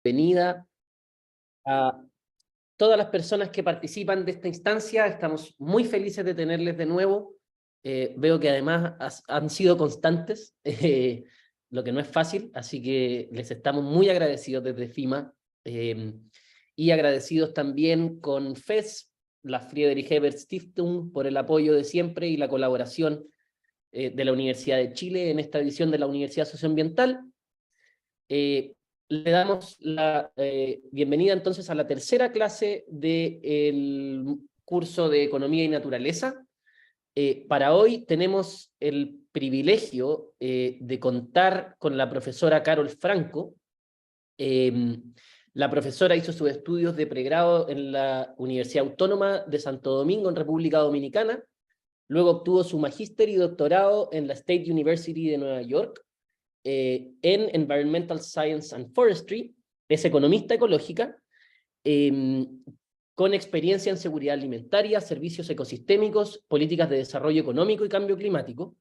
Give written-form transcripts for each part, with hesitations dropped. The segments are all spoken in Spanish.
bienvenida a todas las personas que participan de esta instancia. Estamos muy felices de tenerles de nuevo. Veo que además han sido constantes, lo que no es fácil, así que les estamos muy agradecidos desde FIMA y agradecidos también con FES, la Friedrich Ebert Stiftung, por el apoyo de siempre y la colaboración de la Universidad de Chile en esta edición de la Universidad Socioambiental. Le damos la bienvenida entonces a la tercera clase del curso de Economía y Naturaleza. Para hoy tenemos el privilegio de contar con la profesora Carol Franco. La profesora hizo sus estudios de pregrado en la Universidad Autónoma de Santo Domingo, en República Dominicana. Luego obtuvo su magíster y doctorado en la State University de Nueva York, en Environmental Science and Forestry. Es economista ecológica, con experiencia en seguridad alimentaria, servicios ecosistémicos, políticas de desarrollo económico y cambio climático.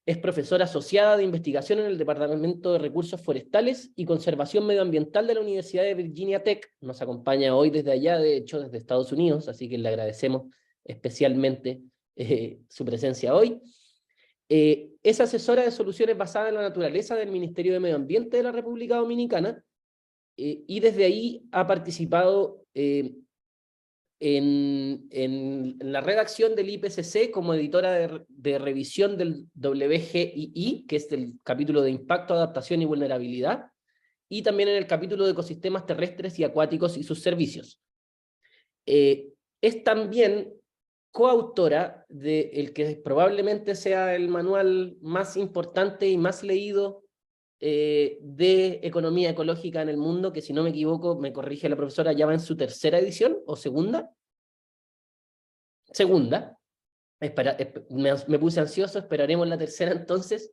Es profesora asociada de investigación en el Departamento de Recursos Forestales y Conservación Medioambiental de la Universidad de Virginia Tech. Nos acompaña hoy desde allá, de hecho desde Estados Unidos, así que le agradecemos especialmente su presencia hoy. Es asesora de soluciones basadas en la naturaleza del Ministerio de Medio Ambiente de la República Dominicana, y desde ahí ha participado en la redacción del IPCC como editora de revisión del WGII, que es el capítulo de Impacto, Adaptación y Vulnerabilidad, y también en el capítulo de Ecosistemas Terrestres y Acuáticos y sus Servicios. Es también coautora del que probablemente sea el manual más importante y más leído de economía ecológica en el mundo, que si no me equivoco, me corrige la profesora, ya va en su tercera edición o segunda. Segunda. Me puse ansioso, esperaremos la tercera entonces.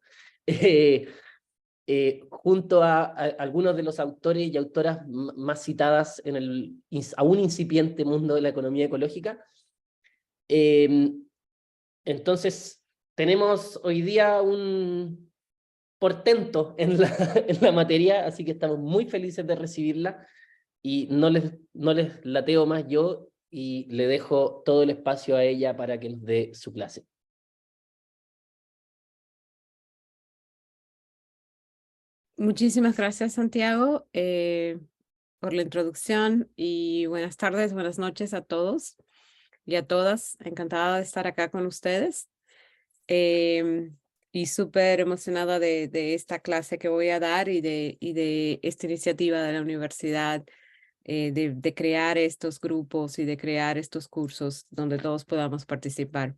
Junto a algunos de los autores y autoras más citadas en el aún incipiente mundo de la economía ecológica. Entonces, tenemos hoy día un portento en la materia, así que estamos muy felices de recibirla y no les lateo más yo y le dejo todo el espacio a ella para que nos dé su clase. Muchísimas gracias, Santiago, por la introducción y buenas tardes, buenas noches a todos y a todas. Encantada de estar acá con ustedes y súper emocionada de esta clase que voy a dar y de esta iniciativa de la universidad de crear estos grupos y de crear estos cursos donde todos podamos participar.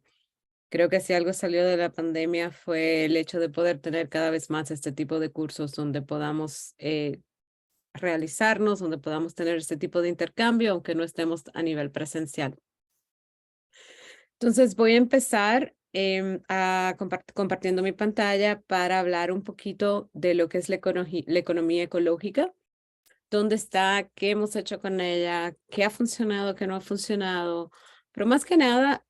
Creo que si algo salió de la pandemia fue el hecho de poder tener cada vez más este tipo de cursos donde podamos realizarnos, donde podamos tener este tipo de intercambio, aunque no estemos a nivel presencial. Entonces voy a empezar compartiendo mi pantalla para hablar un poquito de lo que es la economía ecológica, dónde está, qué hemos hecho con ella, qué ha funcionado, qué no ha funcionado, pero más que nada,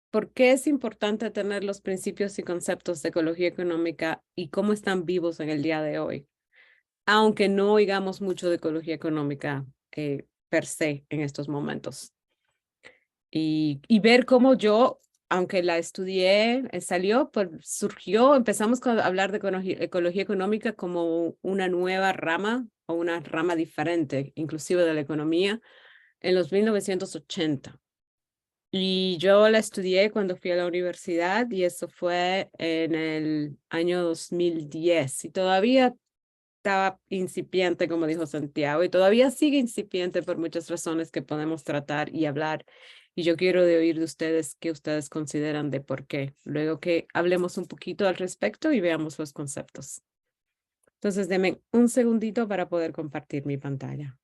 ¿por qué es importante tener los principios y conceptos de ecología económica y cómo están vivos en el día de hoy? Aunque no oigamos mucho de ecología económica per se en estos momentos. Y ver cómo yo, aunque la estudié, salió, pues surgió, empezamos a hablar de ecología económica como una nueva rama o una rama diferente, inclusive de la economía, en los 1980. Y yo la estudié cuando fui a la universidad y eso fue en el año 2010 y todavía estaba incipiente, como dijo Santiago, y todavía sigue incipiente por muchas razones que podemos tratar y hablar. Y yo quiero de oír de ustedes qué ustedes consideran de por qué, luego que hablemos un poquito al respecto y veamos los conceptos. Entonces, denme un segundito para poder compartir mi pantalla.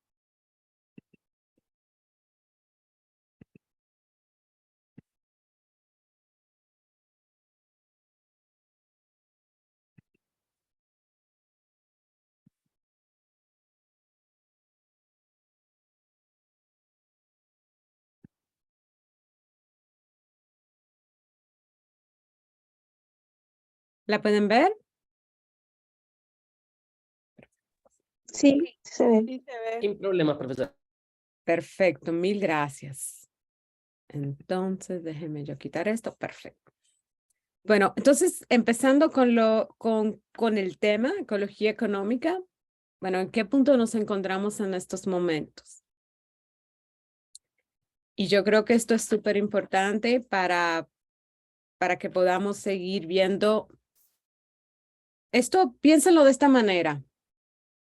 ¿La pueden ver? Sí, se ve. Sí se ve. Sin problemas, profesor. Perfecto, mil gracias. Entonces, déjeme yo quitar esto. Perfecto. Bueno, entonces, empezando con el tema, ecología económica. Bueno, ¿en qué punto nos encontramos en estos momentos? Y yo creo que esto es súper importante para que podamos seguir viendo. Esto, piénsenlo de esta manera.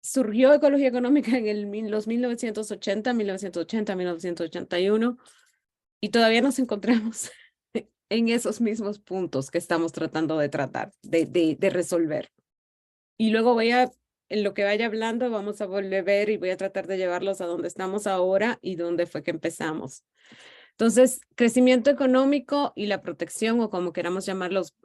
Surgió ecología económica en los 1980, 1981, y todavía nos encontramos en esos mismos puntos que estamos tratando de tratar, de resolver. Y luego en lo que vaya hablando, vamos a volver a ver y voy a tratar de llevarlos a donde estamos ahora y dónde fue que empezamos. Entonces, crecimiento económico y la protección, o como queramos llamarlos,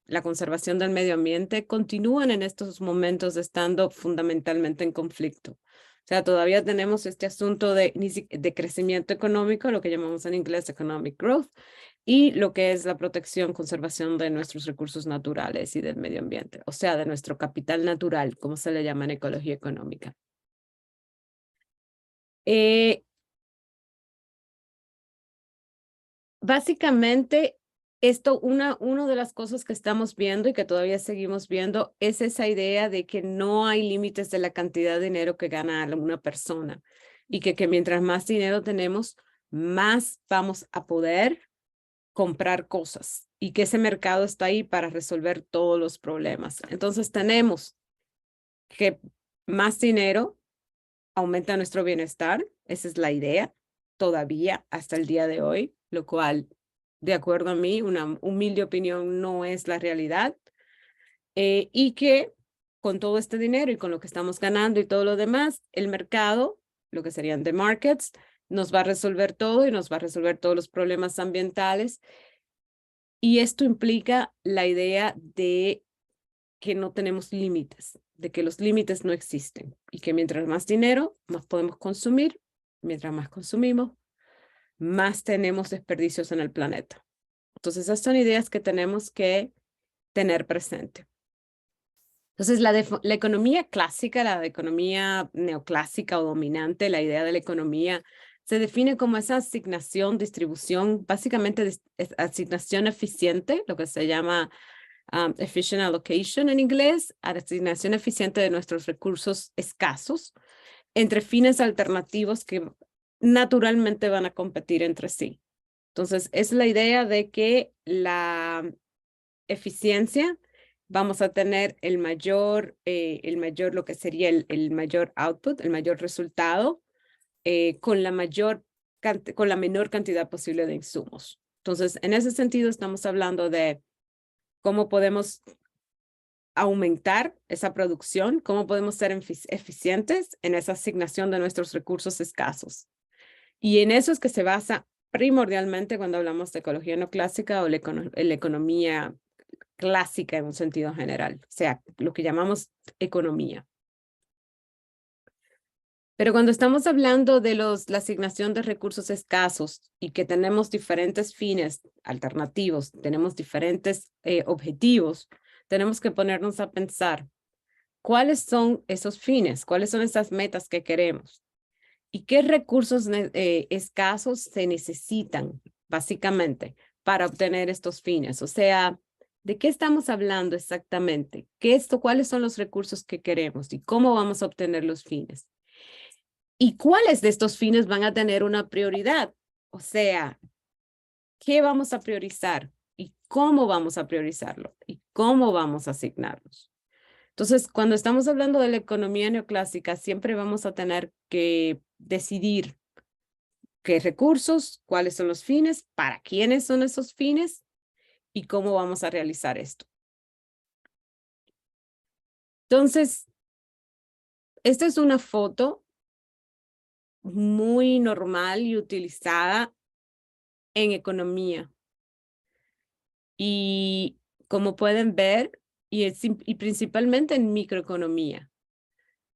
la conservación del medio ambiente, continúan en estos momentos estando fundamentalmente en conflicto. O sea, todavía tenemos este asunto de crecimiento económico, lo que llamamos en inglés economic growth, y lo que es la protección, conservación de nuestros recursos naturales y del medio ambiente, o sea, de nuestro capital natural, como se le llama en ecología económica. Básicamente, una de las cosas que estamos viendo y que todavía seguimos viendo es esa idea de que no hay límites de la cantidad de dinero que gana una persona y que mientras más dinero tenemos, más vamos a poder comprar cosas y que ese mercado está ahí para resolver todos los problemas. Entonces tenemos que más dinero aumenta nuestro bienestar, esa es la idea, todavía hasta el día de hoy, lo cual, de acuerdo a mí, una humilde opinión, no es la realidad, y que con todo este dinero y con lo que estamos ganando y todo lo demás, el mercado, lo que serían the markets, nos va a resolver todo y nos va a resolver todos los problemas ambientales. Y esto implica la idea de que no tenemos límites, de que los límites no existen y que mientras más dinero, más podemos consumir, mientras más consumimos, más tenemos desperdicios en el planeta. Entonces, esas son ideas que tenemos que tener presente. Entonces, la economía clásica, la economía neoclásica o dominante, la idea de la economía, se define como esa asignación, distribución, básicamente asignación eficiente, lo que se llama efficient allocation en inglés, asignación eficiente de nuestros recursos escasos entre fines alternativos que naturalmente van a competir entre sí. Entonces, es la idea de que la eficiencia, vamos a tener el mayor, lo que sería el mayor output, el mayor resultado, con la menor cantidad posible de insumos. Entonces, en ese sentido, estamos hablando de cómo podemos aumentar esa producción, cómo podemos ser eficientes en esa asignación de nuestros recursos escasos. Y en eso es que se basa primordialmente cuando hablamos de ecología no clásica o la economía clásica en un sentido general, o sea, lo que llamamos economía. Pero cuando estamos hablando de la asignación de recursos escasos y que tenemos diferentes fines alternativos, tenemos diferentes objetivos, tenemos que ponernos a pensar cuáles son esos fines, cuáles son esas metas que queremos y qué recursos escasos se necesitan básicamente para obtener estos fines. O sea, ¿de qué estamos hablando exactamente? ¿Cuáles son los recursos que queremos y cómo vamos a obtener los fines? ¿Y cuáles de estos fines van a tener una prioridad? O sea, ¿qué vamos a priorizar? ¿Y cómo vamos a priorizarlo? ¿Y cómo vamos a asignarlos? Entonces, cuando estamos hablando de la economía neoclásica, siempre vamos a tener que decidir qué recursos, cuáles son los fines, para quiénes son esos fines y cómo vamos a realizar esto. Entonces, esta es una foto muy normal y utilizada en economía. Y como pueden ver, y principalmente en microeconomía.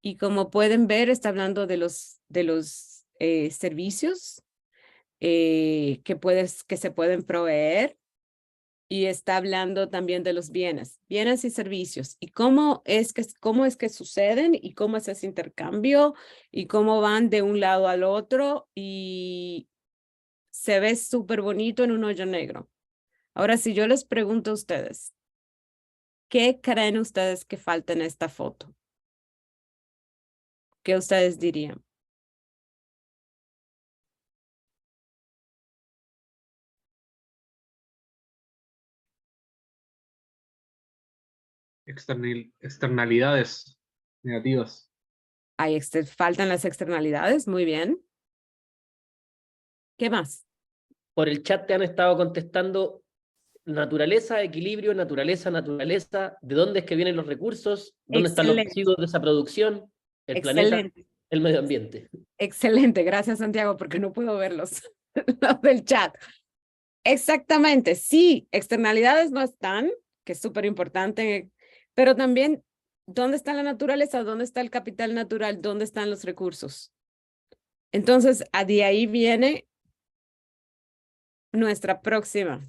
Y como pueden ver, está hablando de los servicios que se pueden proveer y está hablando también de los bienes y servicios, y cómo es que suceden, y cómo es ese intercambio, y cómo van de un lado al otro, y se ve súper bonito en un hoyo negro. Ahora, si yo les pregunto a ustedes, ¿qué creen ustedes que falta en esta foto? ¿Qué ustedes dirían? Externalidades negativas. Faltan las externalidades, muy bien. ¿Qué más? Por el chat te han estado contestando naturaleza, equilibrio, naturaleza, naturaleza, de dónde es que vienen los recursos, dónde están los Excelente, residuos de esa producción, el planeta, excelente, el medio ambiente. excelente. Gracias, Santiago, porque no puedo verlos, los del chat. Exactamente, sí, externalidades no están, que es súper importante, pero también, ¿dónde está la naturaleza? ¿Dónde está el capital natural? ¿Dónde están los recursos? Entonces, de ahí viene nuestra próxima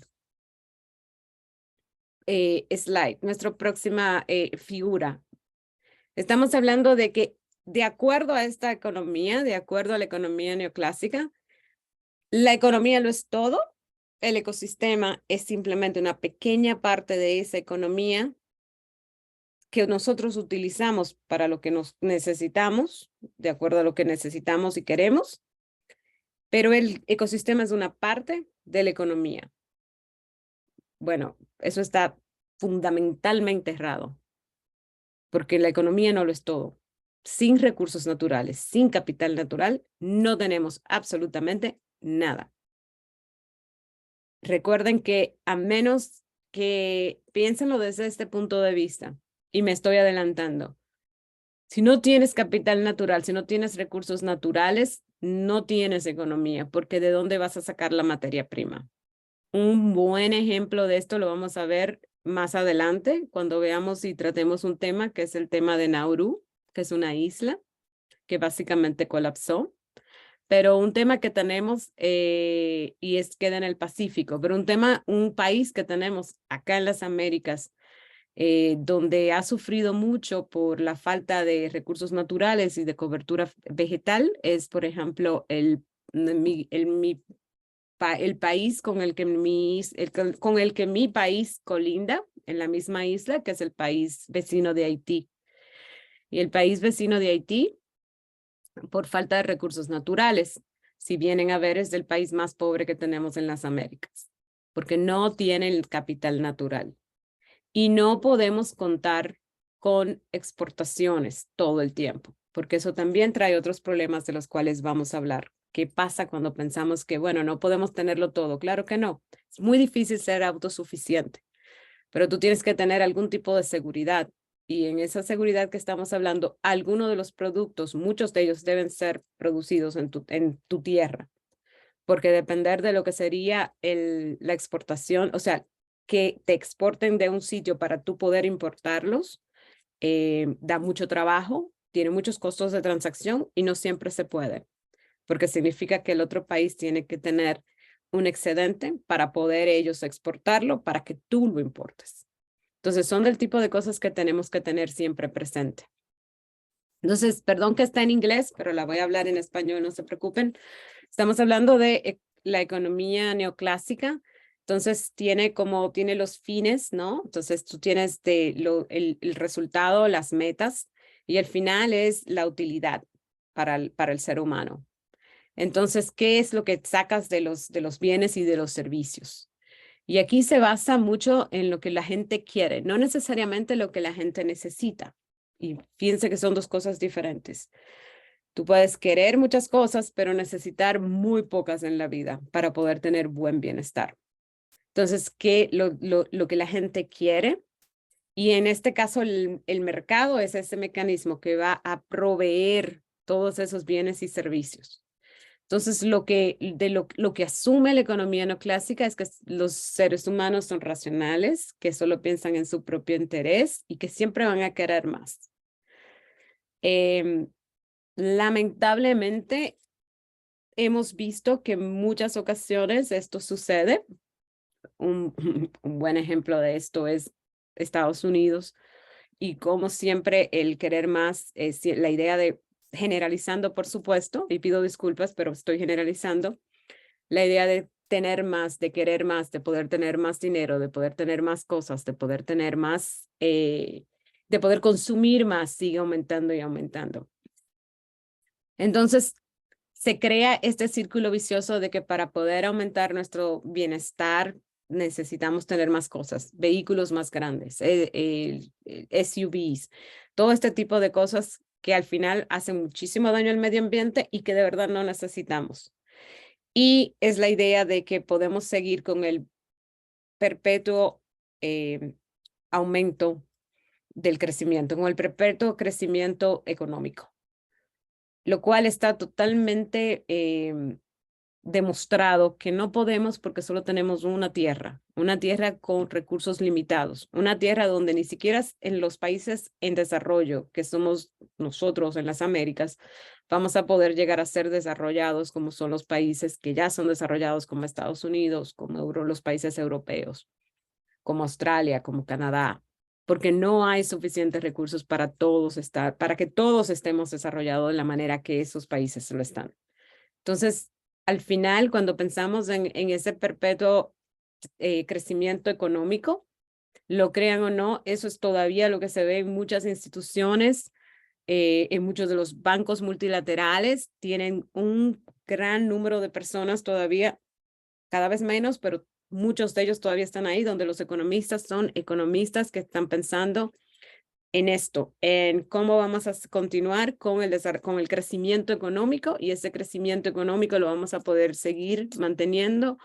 slide, nuestra próxima figura. Estamos hablando de que, de acuerdo a esta economía, de acuerdo a la economía neoclásica, la economía lo es todo, el ecosistema es simplemente una pequeña parte de esa economía que nosotros utilizamos para lo que nos necesitamos, de acuerdo a lo que necesitamos y queremos, pero el ecosistema es una parte de la economía. Bueno, eso está fundamentalmente errado, porque la economía no lo es todo. Sin recursos naturales, sin capital natural, no tenemos absolutamente nada. Recuerden que a menos que piénsenlo desde este punto de vista, y me estoy adelantando, si no tienes capital natural, si no tienes recursos naturales, no tienes economía, porque ¿de dónde vas a sacar la materia prima? Un buen ejemplo de esto lo vamos a ver más adelante, cuando veamos y tratemos un tema que es el tema de Nauru, que es una isla que básicamente colapsó. Pero un tema que tenemos queda en el Pacífico, pero un país que tenemos acá en las Américas, donde ha sufrido mucho por la falta de recursos naturales y de cobertura vegetal, es, por ejemplo, el país con el que mi país colinda, en la misma isla, que es el país vecino de Haití. Y el país vecino de Haití, por falta de recursos naturales, si vienen a ver, es el país más pobre que tenemos en las Américas, porque no tiene el capital natural. Y no podemos contar con exportaciones todo el tiempo, porque eso también trae otros problemas de los cuales vamos a hablar. ¿Qué pasa cuando pensamos que, bueno, no podemos tenerlo todo? Claro que no. Es muy difícil ser autosuficiente, pero tú tienes que tener algún tipo de seguridad. Y en esa seguridad que estamos hablando, algunos de los productos, muchos de ellos deben ser producidos en tu tierra, porque depender de lo que sería la exportación, o sea, que te exporten de un sitio para tú poder importarlos, da mucho trabajo, tiene muchos costos de transacción y no siempre se puede, porque significa que el otro país tiene que tener un excedente para poder ellos exportarlo para que tú lo importes. Entonces, son del tipo de cosas que tenemos que tener siempre presente. Entonces, perdón que está en inglés, pero la voy a hablar en español, no se preocupen. Estamos hablando de la economía neoclásica. Entonces, tiene los fines, ¿no? Entonces, tú tienes el resultado, las metas, y el final es la utilidad para el ser humano. Entonces, ¿qué es lo que sacas de los bienes y de los servicios? Y aquí se basa mucho en lo que la gente quiere, no necesariamente lo que la gente necesita. Y fíjense que son dos cosas diferentes. Tú puedes querer muchas cosas, pero necesitar muy pocas en la vida para poder tener buen bienestar. Entonces, ¿qué lo que la gente quiere? Y en este caso, el mercado es ese mecanismo que va a proveer todos esos bienes y servicios. Entonces, lo que asume la economía neoclásica es que los seres humanos son racionales, que solo piensan en su propio interés y que siempre van a querer más. Lamentablemente, hemos visto que en muchas ocasiones esto sucede. un buen ejemplo de esto es Estados Unidos, y como siempre el querer más, es la idea de, generalizando por supuesto, y pido disculpas, pero estoy generalizando, la idea de tener más, de querer más, de poder tener más dinero, de poder tener más cosas, de poder tener más, de poder consumir más, sigue aumentando y aumentando. Entonces, se crea este círculo vicioso de que para poder aumentar nuestro bienestar necesitamos tener más cosas, vehículos más grandes, SUVs, todo este tipo de cosas que al final hacen muchísimo daño al medio ambiente y que de verdad no necesitamos. Y es la idea de que podemos seguir con el perpetuo aumento del crecimiento, con el perpetuo crecimiento económico, lo cual está totalmente demostrado que no podemos porque solo tenemos una tierra con recursos limitados, una tierra donde ni siquiera en los países en desarrollo, que somos nosotros en las Américas, vamos a poder llegar a ser desarrollados como son los países que ya son desarrollados como Estados Unidos, como los países europeos, como Australia, como Canadá, porque no hay suficientes recursos para para que todos estemos desarrollados de la manera que esos países lo están. Entonces, al final, cuando pensamos en ese perpetuo crecimiento económico, lo crean o no, eso es todavía lo que se ve en muchas instituciones, en muchos de los bancos multilaterales, tienen un gran número de personas todavía, cada vez menos, pero muchos de ellos todavía están ahí, donde los economistas son economistas que están pensando en esto, en cómo vamos a continuar con el crecimiento económico, y ese crecimiento económico lo vamos a poder seguir manteniendo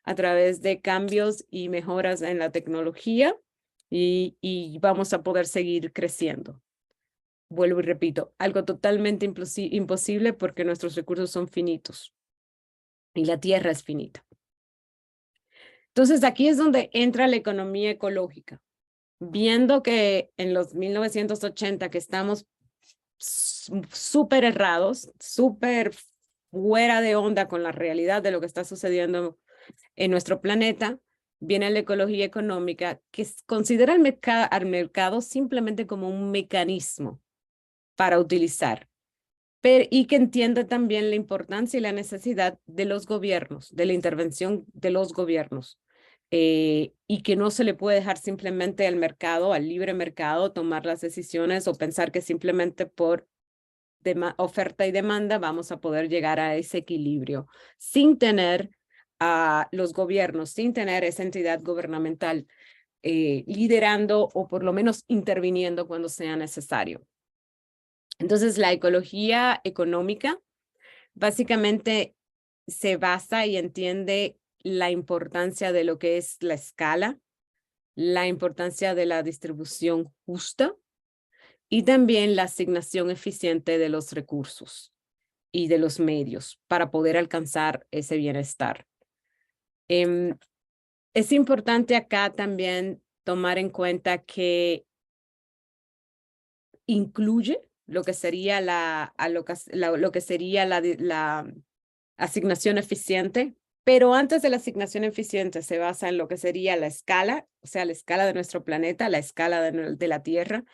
a través de cambios y mejoras en la tecnología, y vamos a poder seguir creciendo. Vuelvo y repito, algo totalmente imposible porque nuestros recursos son finitos y la tierra es finita. Entonces aquí es donde entra la economía ecológica. Viendo que en los 1980 que estamos súper errados, súper fuera de onda con la realidad de lo que está sucediendo en nuestro planeta, viene la ecología económica que considera al mercado simplemente como un mecanismo para utilizar, y que entiende también la importancia y la necesidad de los gobiernos, de la intervención de los gobiernos. Y que no se le puede dejar simplemente al mercado, al libre mercado, tomar las decisiones o pensar que simplemente por oferta y demanda vamos a poder llegar a ese equilibrio sin tener a los gobiernos, sin tener esa entidad gubernamental liderando o por lo menos interviniendo cuando sea necesario. Entonces, la ecología económica básicamente se basa y entiende la importancia de lo que es la escala, la importancia de la distribución justa y también la asignación eficiente de los recursos y de los medios para poder alcanzar ese bienestar. Es importante acá también tomar en cuenta que incluye lo que sería la asignación eficiente, pero antes de la asignación eficiente se basa en lo que sería la escala, o sea, la escala de nuestro planeta, la escala de la Tierra,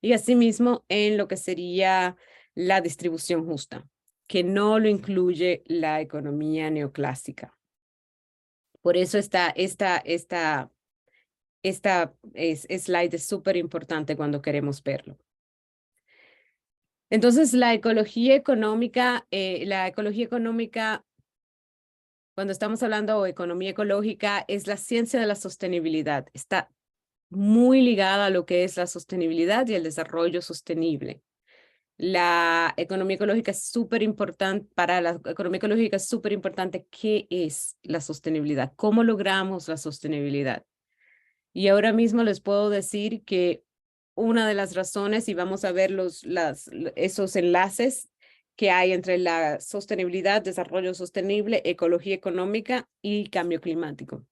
y asimismo en lo que sería la distribución justa, que no lo incluye la economía neoclásica. Por eso esta slide es súper importante cuando queremos verlo. Entonces, la ecología económica, cuando estamos hablando de economía ecológica, es la ciencia de la sostenibilidad. Está muy ligada a lo que es la sostenibilidad y el desarrollo sostenible. La economía ecológica es súper importante. Para la economía ecológica es súper importante qué es la sostenibilidad, cómo logramos la sostenibilidad. Y ahora mismo les puedo decir que una de las razones, y vamos a ver esos enlaces que hay entre la sostenibilidad, desarrollo sostenible, ecología económica y cambio climático.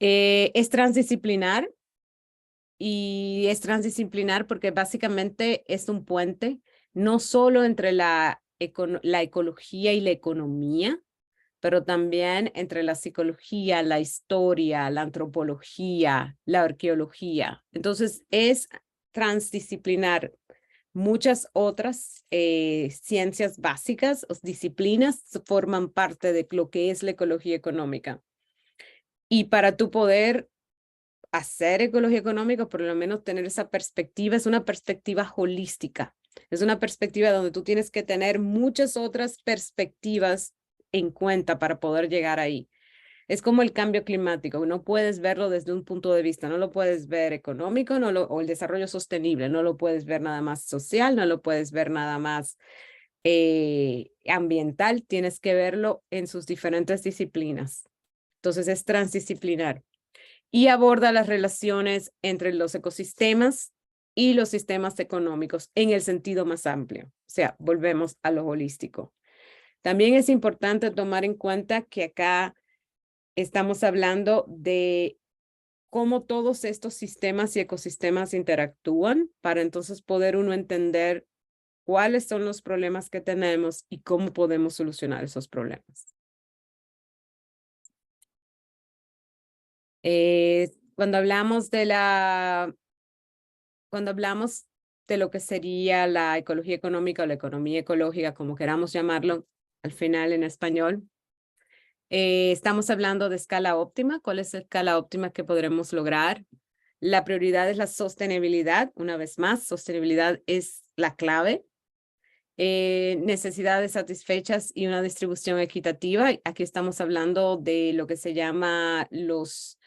Es transdisciplinar, y es transdisciplinar porque básicamente es un puente no solo entre la ecología y la economía, pero también entre la psicología, la historia, la antropología, la arqueología. Entonces, es transdisciplinar. Muchas otras ciencias básicas o disciplinas forman parte de lo que es la ecología económica. Y para tú poder hacer ecología económica, por lo menos tener esa perspectiva, es una perspectiva holística. Es una perspectiva donde tú tienes que tener muchas otras perspectivas en cuenta para poder llegar ahí. Es como el cambio climático, no puedes verlo desde un punto de vista, no lo puedes ver económico o el desarrollo sostenible, no lo puedes ver nada más social, no lo puedes ver nada más ambiental, tienes que verlo en sus diferentes disciplinas. Entonces es transdisciplinar y aborda las relaciones entre los ecosistemas y los sistemas económicos en el sentido más amplio. O sea, volvemos a lo holístico. También es importante tomar en cuenta que acá estamos hablando de cómo todos estos sistemas y ecosistemas interactúan para entonces poder uno entender cuáles son los problemas que tenemos y cómo podemos solucionar esos problemas. Cuando hablamos de lo que sería la ecología económica o la economía ecológica, como queramos llamarlo, al final en español, estamos hablando de escala óptima. ¿Cuál es la escala óptima que podremos lograr? La prioridad es la sostenibilidad. Una vez más, sostenibilidad es la clave. Necesidades satisfechas y una distribución equitativa. Aquí estamos hablando de lo que se llama los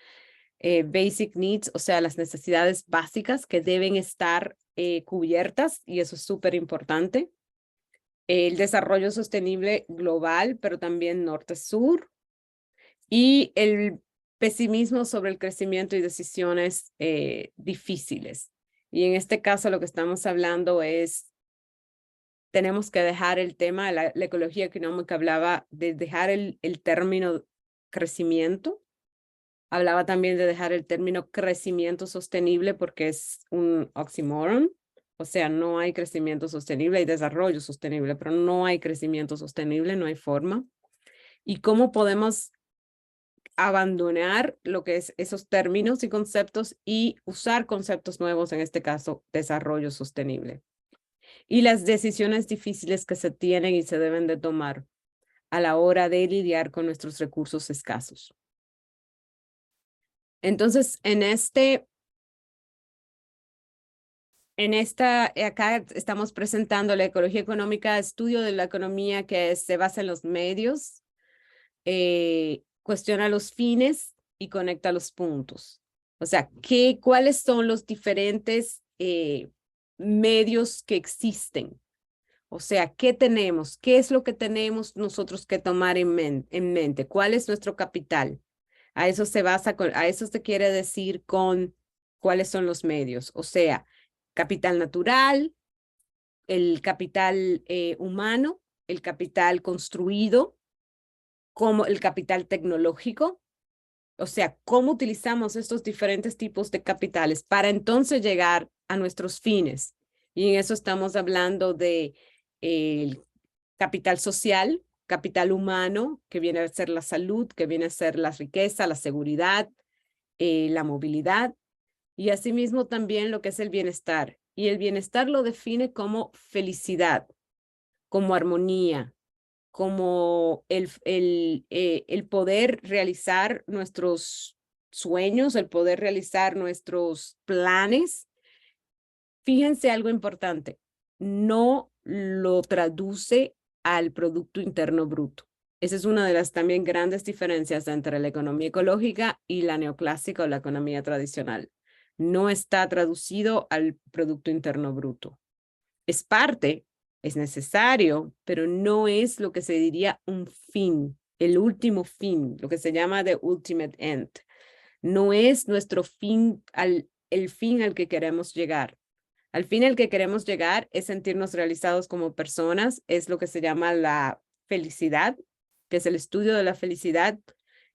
basic needs, o sea, las necesidades básicas que deben estar cubiertas, y eso es súper importante. El desarrollo sostenible global, pero también norte-sur. Y el pesimismo sobre el crecimiento y decisiones difíciles. Y en este caso lo que estamos hablando es, tenemos que dejar el tema, la ecología económica hablaba de dejar el término crecimiento. Hablaba también de dejar el término crecimiento sostenible porque es un oxímoron. O sea, no hay crecimiento sostenible, hay desarrollo sostenible, pero no hay crecimiento sostenible, no hay forma. ¿Y cómo podemos abandonar lo que es esos términos y conceptos y usar conceptos nuevos, en este caso, desarrollo sostenible? Y las decisiones difíciles que se tienen y se deben de tomar a la hora de lidiar con nuestros recursos escasos. Entonces, acá estamos presentando la ecología económica, estudio de la economía que se basa en los medios, cuestiona los fines y conecta los puntos. O sea, ¿cuáles son los diferentes medios que existen? O sea, ¿qué tenemos? ¿Qué es lo que tenemos nosotros que tomar en mente? ¿Cuál es nuestro capital? A eso se basa, a eso se quiere decir con cuáles son los medios. O sea, capital natural, el capital humano, el capital construido, como el capital tecnológico. O sea, cómo utilizamos estos diferentes tipos de capitales para entonces llegar a nuestros fines. Y en eso estamos hablando de el capital social, capital humano, que viene a ser la salud, que viene a ser la riqueza, la seguridad, la movilidad, y asimismo también lo que es el bienestar. Y el bienestar lo define como felicidad, como armonía, como el poder realizar nuestros sueños, el poder realizar nuestros planes. Fíjense algo importante, no lo traduce al Producto Interno Bruto. Esa es una de las también grandes diferencias entre la economía ecológica y la neoclásica o la economía tradicional. No está traducido al Producto Interno Bruto. Es parte, es necesario, pero no es lo que se diría un fin, el último fin, lo que se llama the ultimate end. No es nuestro fin, el fin al que queremos llegar. Al fin al que queremos llegar es sentirnos realizados como personas, es lo que se llama la felicidad, que es el estudio de la felicidad.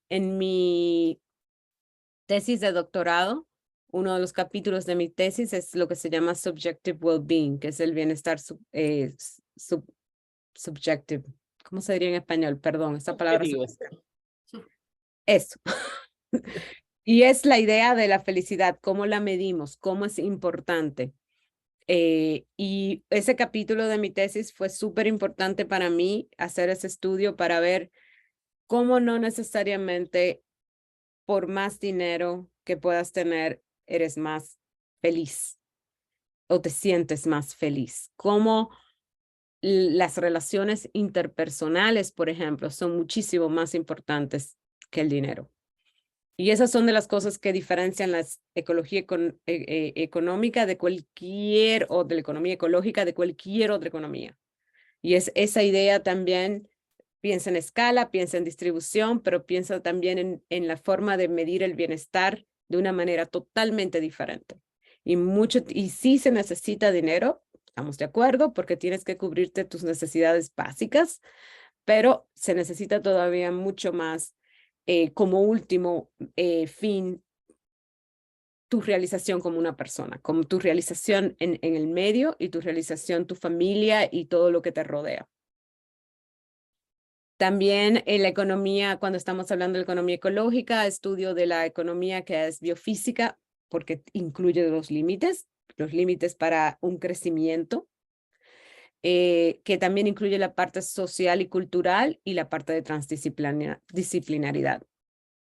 En mi tesis de doctorado, uno de los capítulos de mi tesis es lo que se llama subjective well-being, que es el bienestar subjective, ¿cómo se diría en español? Perdón, esa palabra. Objetivos. Eso. Y es la idea de la felicidad, cómo la medimos, cómo es importante. Y ese capítulo de mi tesis fue súper importante para mí, hacer ese estudio para ver cómo no necesariamente por más dinero que puedas tener, eres más feliz o te sientes más feliz. Cómo las relaciones interpersonales, por ejemplo, son muchísimo más importantes que el dinero. Y esas son de las cosas que diferencian la ecología económica de cualquier, o de la economía ecológica de cualquier otra economía. Y es esa idea también, piensa en escala, piensa en distribución, pero piensa también en la forma de medir el bienestar de una manera totalmente diferente. Y sí se necesita dinero, estamos de acuerdo, porque tienes que cubrirte tus necesidades básicas, pero se necesita todavía mucho más como último fin, tu realización como una persona, como tu realización en el medio y tu realización, tu familia y todo lo que te rodea. También en la economía, cuando estamos hablando de economía ecológica, estudio de la economía que es biofísica, porque incluye los límites para un crecimiento, que también incluye la parte social y cultural y la parte de transdisciplinaridad,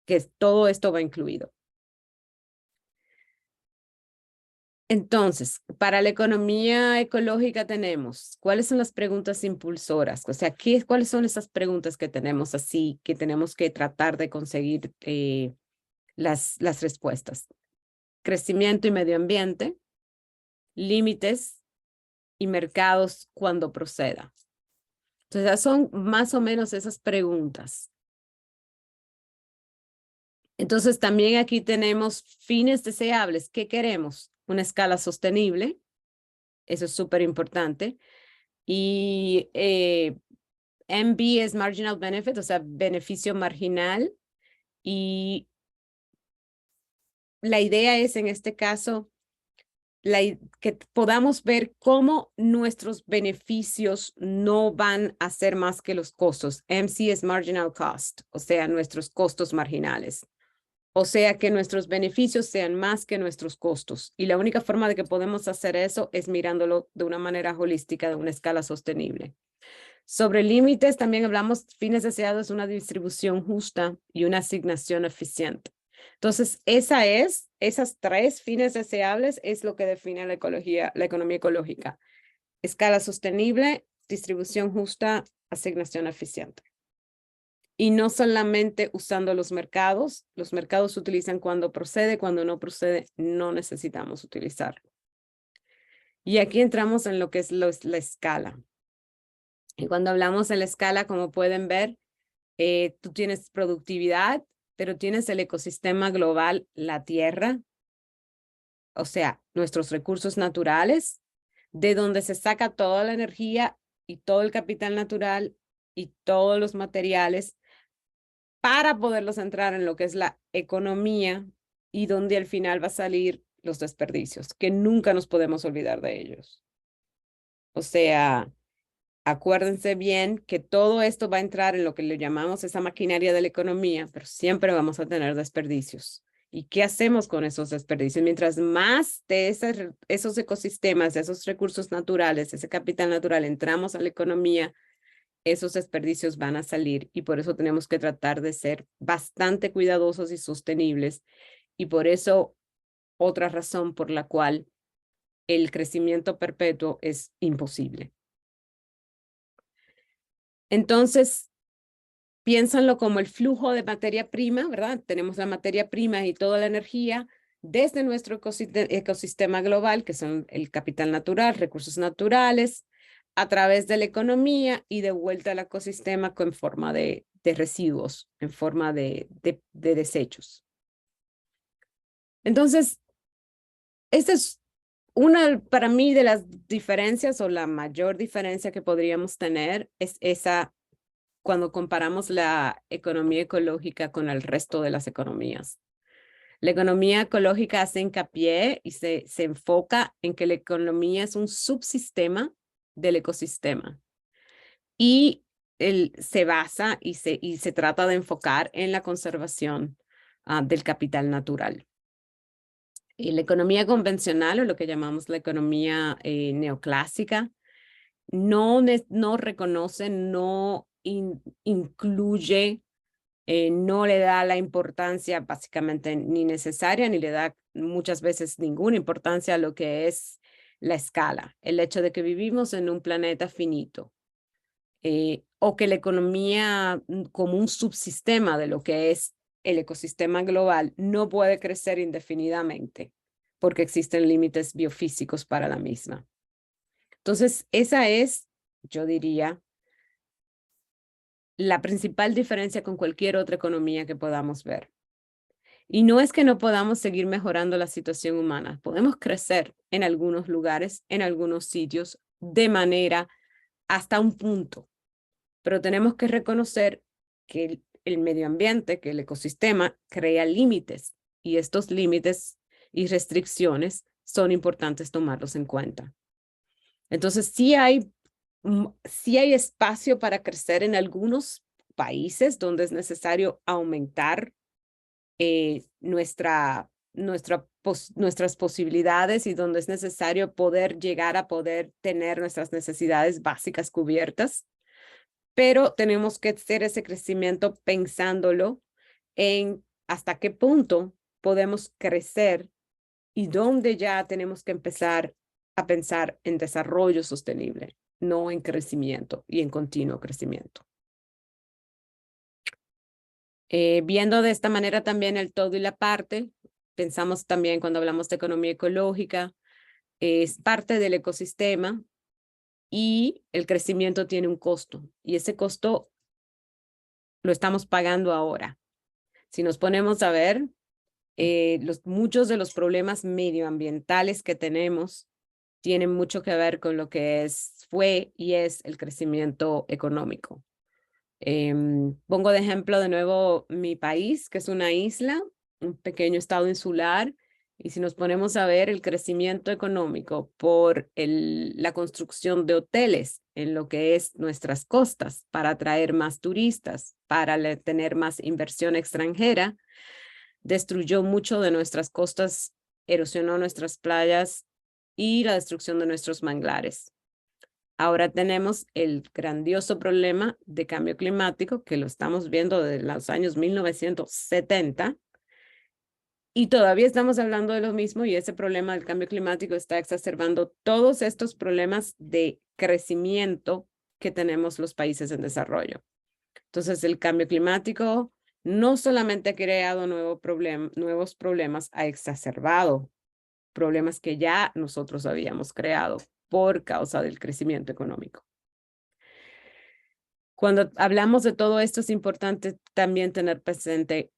que todo esto va incluido. Entonces, para la economía ecológica tenemos, ¿cuáles son las preguntas impulsoras? O sea, ¿cuáles son esas preguntas que tenemos así, que tenemos que tratar de conseguir las respuestas? Crecimiento y medio ambiente, límites y mercados cuando proceda. Entonces, son más o menos esas preguntas. Entonces, también aquí tenemos fines deseables. ¿Qué queremos? Una escala sostenible. Eso es súper importante. Y MB es marginal benefit, o sea, beneficio marginal. Y la idea es, en este caso, que podamos ver cómo nuestros beneficios no van a ser más que los costos. MC es marginal cost, o sea, nuestros costos marginales. O sea, que nuestros beneficios sean más que nuestros costos. Y la única forma de que podemos hacer eso es mirándolo de una manera holística, de una escala sostenible. Sobre límites, también hablamos, fines deseados, una distribución justa y una asignación eficiente. Entonces, esas tres fines deseables es lo que define la economía ecológica. Escala sostenible, distribución justa, asignación eficiente. Y no solamente usando los mercados se utilizan cuando procede, cuando no procede, no necesitamos utilizarlo. Y aquí entramos en lo que es la escala. Y cuando hablamos de la escala, como pueden ver, tú tienes productividad, pero tienes el ecosistema global, la tierra, o sea, nuestros recursos naturales, de donde se saca toda la energía y todo el capital natural y todos los materiales para poderlos entrar en lo que es la economía y donde al final va a salir los desperdicios, que nunca nos podemos olvidar de ellos. O sea, acuérdense bien que todo esto va a entrar en lo que le llamamos esa maquinaria de la economía, pero siempre vamos a tener desperdicios. ¿Y qué hacemos con esos desperdicios? Mientras más de esos ecosistemas, de esos recursos naturales, ese capital natural, entramos a la economía, esos desperdicios van a salir y por eso tenemos que tratar de ser bastante cuidadosos y sostenibles. Y por eso, otra razón por la cual el crecimiento perpetuo es imposible. Entonces, piénsanlo como el flujo de materia prima, ¿verdad? Tenemos la materia prima y toda la energía desde nuestro ecosistema global, que son el capital natural, recursos naturales, a través de la economía y de vuelta al ecosistema en forma de residuos, en forma de desechos. Entonces, esta es una, para mí, de las diferencias o la mayor diferencia que podríamos tener es esa cuando comparamos la economía ecológica con el resto de las economías. La economía ecológica hace hincapié y se enfoca en que la economía es un subsistema del ecosistema. Y se basa y se trata de enfocar en la conservación del capital natural. Y la economía convencional, o lo que llamamos la economía neoclásica, no reconoce, no incluye, no le da la importancia básicamente ni necesaria, ni le da muchas veces ninguna importancia a lo que es la escala, el hecho de que vivimos en un planeta finito, o que la economía como un subsistema de lo que es el ecosistema global no puede crecer indefinidamente porque existen límites biofísicos para la misma. Entonces, esa es, yo diría, la principal diferencia con cualquier otra economía que podamos ver. Y no es que no podamos seguir mejorando la situación humana, podemos crecer en algunos lugares, en algunos sitios, de manera hasta un punto, pero tenemos que reconocer que el medio ambiente, que el ecosistema crea límites, y estos límites y restricciones son importantes tomarlos en cuenta. Entonces, sí hay espacio para crecer en algunos países donde es necesario aumentar nuestras posibilidades y donde es necesario poder llegar a poder tener nuestras necesidades básicas cubiertas, pero tenemos que hacer ese crecimiento pensándolo en hasta qué punto podemos crecer y dónde ya tenemos que empezar a pensar en desarrollo sostenible, no en crecimiento y en continuo crecimiento. Viendo de esta manera también el todo y la parte, pensamos también cuando hablamos de economía ecológica, es parte del ecosistema y el crecimiento tiene un costo, y ese costo lo estamos pagando ahora. Si nos ponemos a ver, muchos de los problemas medioambientales que tenemos tienen mucho que ver con lo que fue y es el crecimiento económico. Pongo de ejemplo de nuevo mi país, que es una isla, un pequeño estado insular, y si nos ponemos a ver el crecimiento económico por la construcción de hoteles en lo que es nuestras costas para atraer más turistas, para tener más inversión extranjera, destruyó mucho de nuestras costas, erosionó nuestras playas y la destrucción de nuestros manglares. Ahora tenemos el grandioso problema de cambio climático, que lo estamos viendo desde los años 1970, y todavía estamos hablando de lo mismo, y ese problema del cambio climático está exacerbando todos estos problemas de crecimiento que tenemos los países en desarrollo. Entonces, el cambio climático no solamente ha creado nuevos problemas, ha exacerbado problemas que ya nosotros habíamos creado por causa del crecimiento económico. Cuando hablamos de todo esto, es importante también tener presente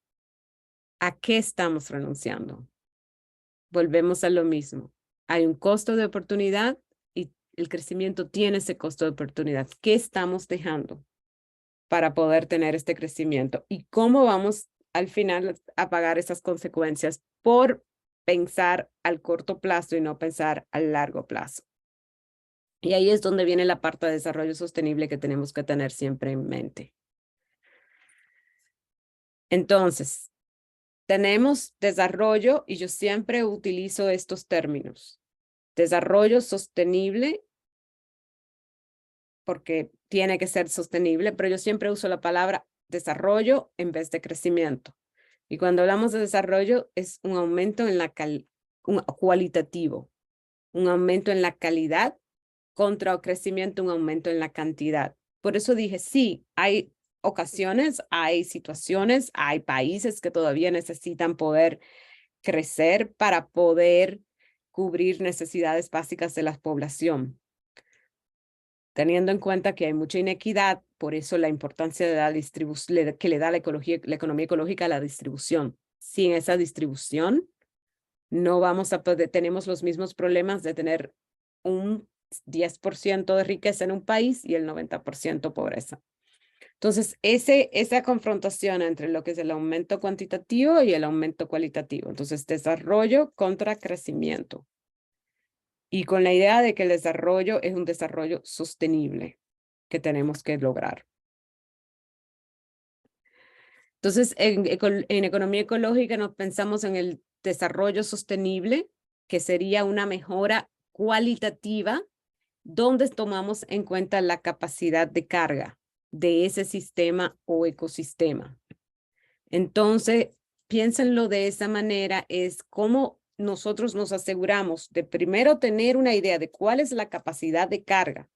a qué estamos renunciando. Volvemos a lo mismo. Hay un costo de oportunidad y el crecimiento tiene ese costo de oportunidad. ¿Qué estamos dejando para poder tener este crecimiento? ¿Y cómo vamos al final a pagar esas consecuencias por pensar al corto plazo y no pensar al largo plazo? Y ahí es donde viene la parte de desarrollo sostenible que tenemos que tener siempre en mente. Entonces, tenemos desarrollo, y yo siempre utilizo estos términos. Desarrollo sostenible, porque tiene que ser sostenible, pero yo siempre uso la palabra desarrollo en vez de crecimiento. Y cuando hablamos de desarrollo, es un aumento en cualitativo, un aumento en la calidad contra crecimiento, un aumento en la cantidad. Por eso dije, sí, hay ocasiones, hay situaciones, hay países que todavía necesitan poder crecer para poder cubrir necesidades básicas de la población. Teniendo en cuenta que hay mucha inequidad, por eso la importancia de la distribución que le da la economía ecológica a la distribución. Sin esa distribución, no vamos a poder, tenemos los mismos problemas de tener un 10% de riqueza en un país y el 90% pobreza. Entonces, esa confrontación entre lo que es el aumento cuantitativo y el aumento cualitativo. Entonces, desarrollo contra crecimiento. Y con la idea de que el desarrollo es un desarrollo sostenible que tenemos que lograr. Entonces, en economía ecológica nos pensamos en el desarrollo sostenible, que sería una mejora cualitativa, donde tomamos en cuenta la capacidad de carga de ese sistema o ecosistema. Entonces, piénsenlo de esa manera, es cómo nosotros nos aseguramos de primero tener una idea de cuál es la capacidad de carga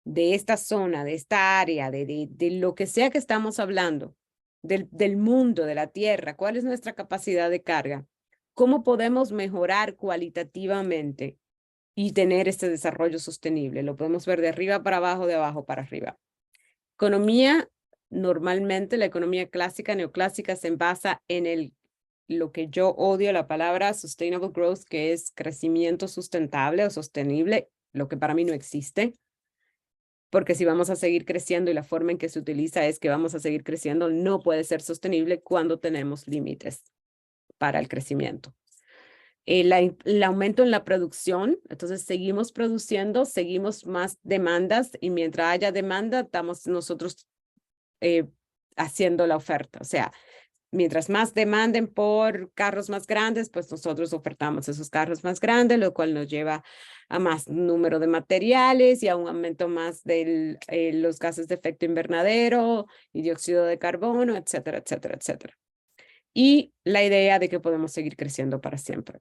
de esta zona, de esta área, de lo que sea que estamos hablando, del mundo, de la Tierra, cuál es nuestra capacidad de carga, cómo podemos mejorar cualitativamente y tener este desarrollo sostenible. Lo podemos ver de arriba para abajo, de abajo para arriba. Economía, normalmente la economía clásica, neoclásica, se basa en lo que yo odio, la palabra sustainable growth, que es crecimiento sustentable o sostenible, lo que para mí no existe. Porque si vamos a seguir creciendo y la forma en que se utiliza es que vamos a seguir creciendo, no puede ser sostenible cuando tenemos límites para el crecimiento. El aumento en la producción, entonces seguimos produciendo, seguimos más demandas y mientras haya demanda, estamos nosotros haciendo la oferta. O sea, mientras más demanden por carros más grandes, pues nosotros ofertamos esos carros más grandes, lo cual nos lleva a más número de materiales y a un aumento más de los gases de efecto invernadero y dióxido de carbono, etcétera, etcétera, etcétera. Y la idea de que podemos seguir creciendo para siempre.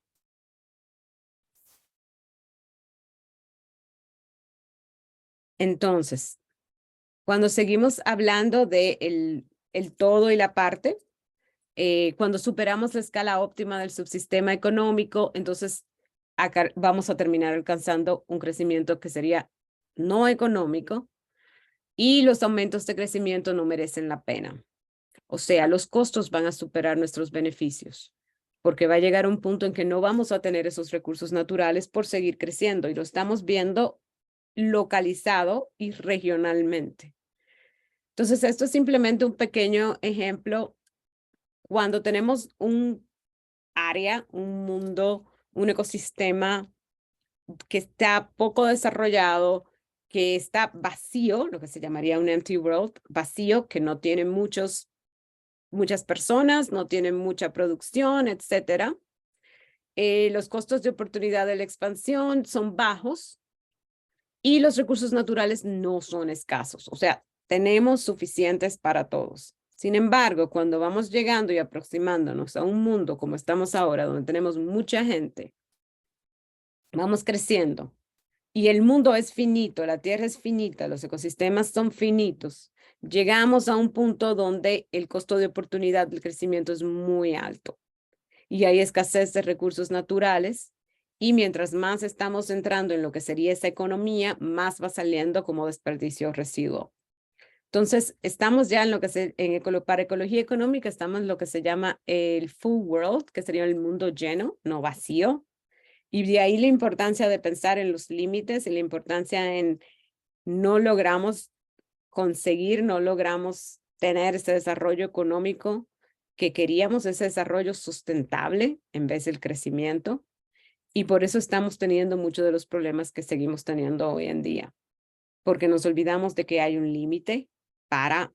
Entonces, cuando seguimos hablando de el todo y la parte, cuando superamos la escala óptima del subsistema económico, entonces acá vamos a terminar alcanzando un crecimiento que sería no económico y los aumentos de crecimiento no merecen la pena. O sea, los costos van a superar nuestros beneficios, porque va a llegar un punto en que no vamos a tener esos recursos naturales por seguir creciendo y lo estamos viendo localizado y regionalmente. Entonces, esto es simplemente un pequeño ejemplo. Cuando tenemos un área, un mundo, un ecosistema que está poco desarrollado, que está vacío, lo que se llamaría un empty world, vacío, que no tiene muchas personas, no tiene mucha producción, etcétera. Los costos de oportunidad de la expansión son bajos y los recursos naturales no son escasos. O sea, tenemos suficientes para todos. Sin embargo, cuando vamos llegando y aproximándonos a un mundo como estamos ahora, donde tenemos mucha gente, vamos creciendo y el mundo es finito, la tierra es finita, los ecosistemas son finitos, llegamos a un punto donde el costo de oportunidad del crecimiento es muy alto y hay escasez de recursos naturales y mientras más estamos entrando en lo que sería esa economía, más va saliendo como desperdicio residuo. Entonces, estamos ya en lo que para ecología económica, estamos en lo que se llama el full world, que sería el mundo lleno, no vacío. Y de ahí la importancia de pensar en los límites y la importancia en no logramos conseguir, no logramos tener ese desarrollo económico que queríamos, ese desarrollo sustentable en vez del crecimiento. Y por eso estamos teniendo muchos de los problemas que seguimos teniendo hoy en día, porque nos olvidamos de que hay un límite para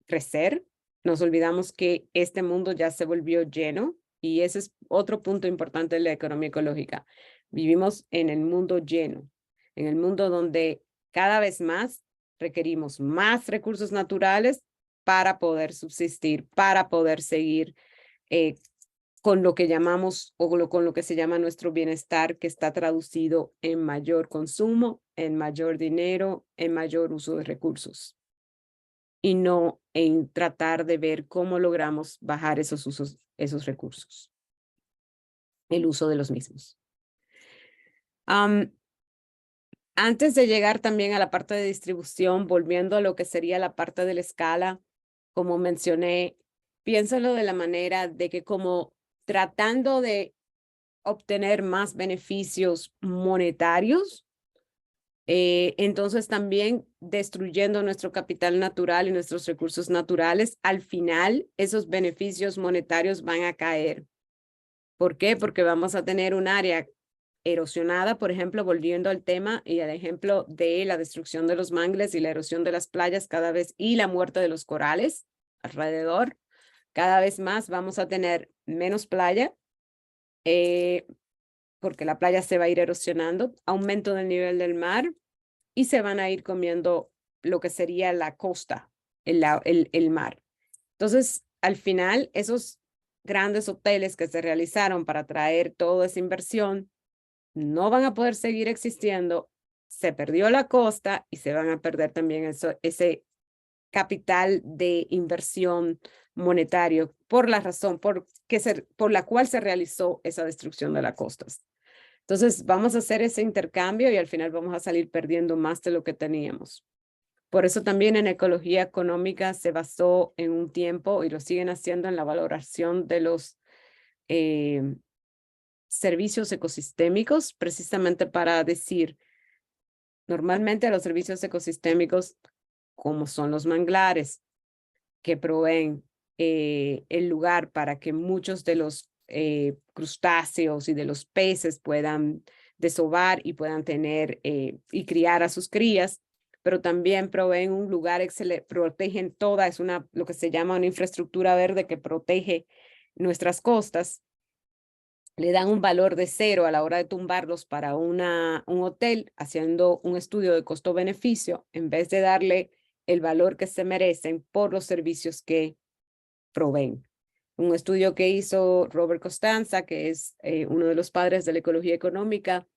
crecer, nos olvidamos que este mundo ya se volvió lleno y ese es otro punto importante de la economía ecológica. Vivimos en el mundo lleno, en el mundo donde cada vez más requerimos más recursos naturales para poder subsistir, para poder seguir con lo que llamamos o con lo que se llama nuestro bienestar, que está traducido en mayor consumo, en mayor dinero, en mayor uso de recursos. Y no en tratar de ver cómo logramos bajar esos recursos, el uso de los mismos. Antes de llegar también a la parte de distribución, volviendo a lo que sería la parte de la escala, como mencioné, piénsalo de la manera de que como tratando de obtener más beneficios monetarios, entonces también destruyendo nuestro capital natural y nuestros recursos naturales, al final esos beneficios monetarios van a caer. ¿Por qué? Porque vamos a tener un área erosionada, por ejemplo, volviendo al tema y al ejemplo de la destrucción de los mangles y la erosión de las playas cada vez y la muerte de los corales alrededor. Cada vez más vamos a tener menos playa, porque la playa se va a ir erosionando, aumento del nivel del mar y se van a ir comiendo lo que sería la costa, el mar. Entonces, al final, esos grandes hoteles que se realizaron para traer toda esa inversión no van a poder seguir existiendo. Se perdió la costa y se van a perder también ese capital de inversión monetario por la razón por la cual se realizó esa destrucción de las costas. Entonces, vamos a hacer ese intercambio y al final vamos a salir perdiendo más de lo que teníamos. Por eso también en ecología económica se basó en un tiempo y lo siguen haciendo en la valoración de los servicios ecosistémicos, precisamente para decir, normalmente los servicios ecosistémicos, como son los manglares, que proveen el lugar para que muchos de los crustáceos y de los peces puedan desovar y puedan tener y criar a sus crías, pero también proveen un lugar excelente, protegen toda, es lo que se llama una infraestructura verde que protege nuestras costas. Le dan un valor de 0 a la hora de tumbarlos para un hotel, haciendo un estudio de costo-beneficio, en vez de darle el valor que se merecen por los servicios que proveen. Un estudio que hizo Robert Costanza, que es uno de los padres de la ecología económica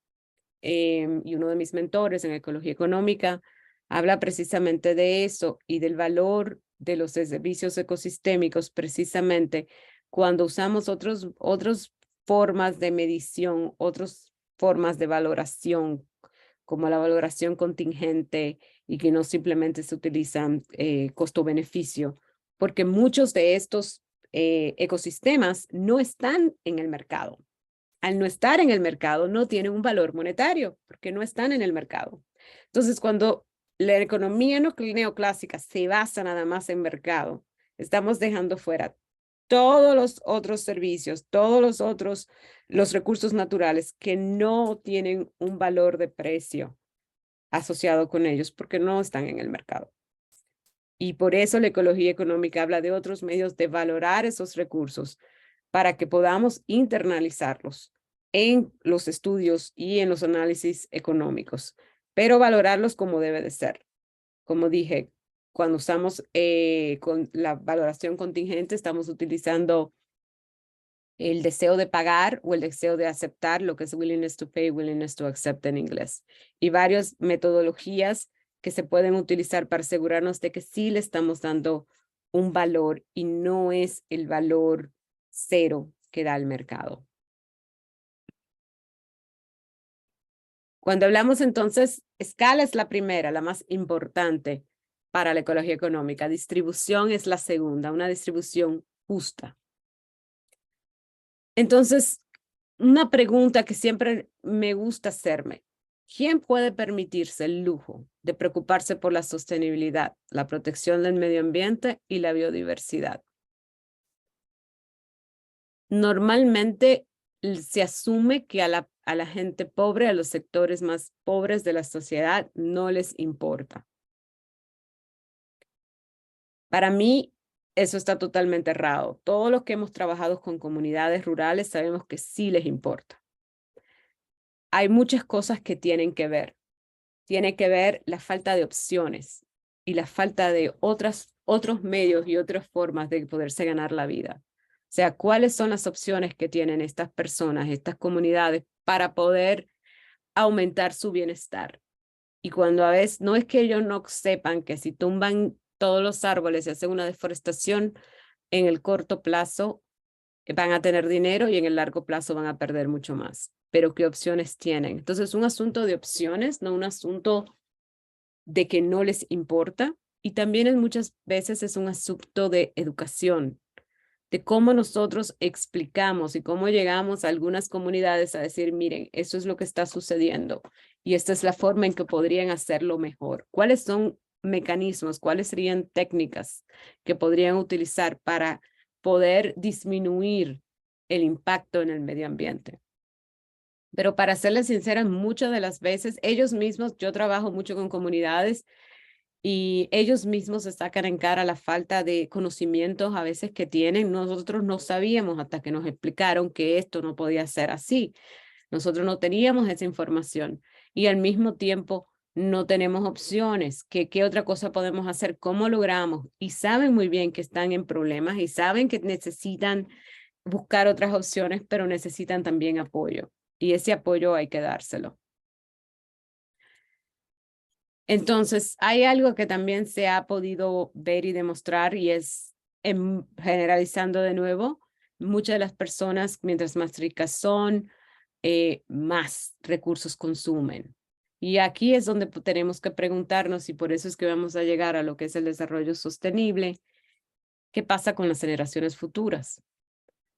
y uno de mis mentores en ecología económica, habla precisamente de eso y del valor de los servicios ecosistémicos, precisamente cuando usamos otras formas de medición, otras formas de valoración, como la valoración contingente y que no simplemente se utilizan costo-beneficio, porque muchos de estos ecosistemas no están en el mercado. Al no estar en el mercado, no tienen un valor monetario, porque no están en el mercado. Entonces, cuando la economía neoclásica se basa nada más en mercado, estamos dejando fuera todos los otros servicios, los recursos naturales que no tienen un valor de precio asociado con ellos porque no están en el mercado. Y por eso la ecología económica habla de otros medios de valorar esos recursos para que podamos internalizarlos en los estudios y en los análisis económicos, pero valorarlos como debe de ser. Como dije, cuando usamos con la valoración contingente, estamos utilizando el deseo de pagar o el deseo de aceptar, lo que es willingness to pay, willingness to accept en inglés. Y varias metodologías que se pueden utilizar para asegurarnos de que sí le estamos dando un valor y no es el valor 0 que da el mercado. Cuando hablamos entonces, escala es la primera, la más importante para la ecología económica. Distribución es la segunda, una distribución justa. Entonces, una pregunta que siempre me gusta hacerme. ¿Quién puede permitirse el lujo de preocuparse por la sostenibilidad, la protección del medio ambiente y la biodiversidad? Normalmente se asume que a la gente pobre, a los sectores más pobres de la sociedad, no les importa. Para mí, eso está totalmente errado. Todos los que hemos trabajado con comunidades rurales sabemos que sí les importa. Hay muchas cosas que tienen que ver. Tiene que ver la falta de opciones y la falta de otros medios y otras formas de poderse ganar la vida. O sea, ¿cuáles son las opciones que tienen estas personas, estas comunidades para poder aumentar su bienestar? Y cuando a veces, no es que ellos no sepan que si tumban todos los árboles y hacen una deforestación, en el corto plazo van a tener dinero y en el largo plazo van a perder mucho más. Pero ¿qué opciones tienen? Entonces, es un asunto de opciones, no un asunto de que no les importa. Y también muchas veces es un asunto de educación, de cómo nosotros explicamos y cómo llegamos a algunas comunidades a decir, miren, eso es lo que está sucediendo y esta es la forma en que podrían hacerlo mejor. ¿Cuáles son mecanismos, cuáles serían técnicas que podrían utilizar para poder disminuir el impacto en el medio ambiente? Pero para serles sincera, muchas de las veces ellos mismos, yo trabajo mucho con comunidades y ellos mismos se sacan en cara la falta de conocimientos a veces que tienen. Nosotros no sabíamos hasta que nos explicaron que esto no podía ser así. Nosotros no teníamos esa información y al mismo tiempo no tenemos opciones. ¿Qué otra cosa podemos hacer? ¿Cómo logramos? Y saben muy bien que están en problemas y saben que necesitan buscar otras opciones, pero necesitan también apoyo. Y ese apoyo hay que dárselo. Entonces, hay algo que también se ha podido ver y demostrar y es, generalizando de nuevo, muchas de las personas, mientras más ricas son, más recursos consumen. Y aquí es donde tenemos que preguntarnos, y por eso es que vamos a llegar a lo que es el desarrollo sostenible, ¿qué pasa con las generaciones futuras?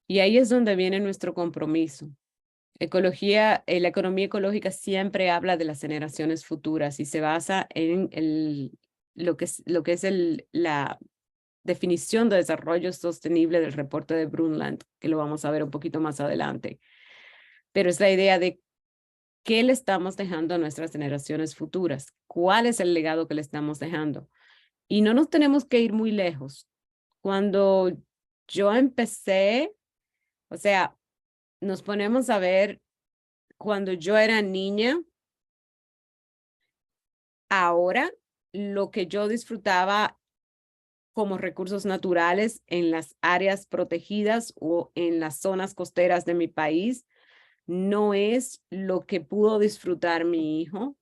Y ahí es donde viene nuestro compromiso. La economía ecológica siempre habla de las generaciones futuras y se basa en lo que es la definición de desarrollo sostenible del reporte de Brundtland, que lo vamos a ver un poquito más adelante. Pero es la idea de qué le estamos dejando a nuestras generaciones futuras, cuál es el legado que le estamos dejando. Y no nos tenemos que ir muy lejos. Cuando yo empecé, o sea, nos ponemos a ver cuando yo era niña, ahora lo que yo disfrutaba como recursos naturales en las áreas protegidas o en las zonas costeras de mi país, no es lo que pudo disfrutar mi hijo,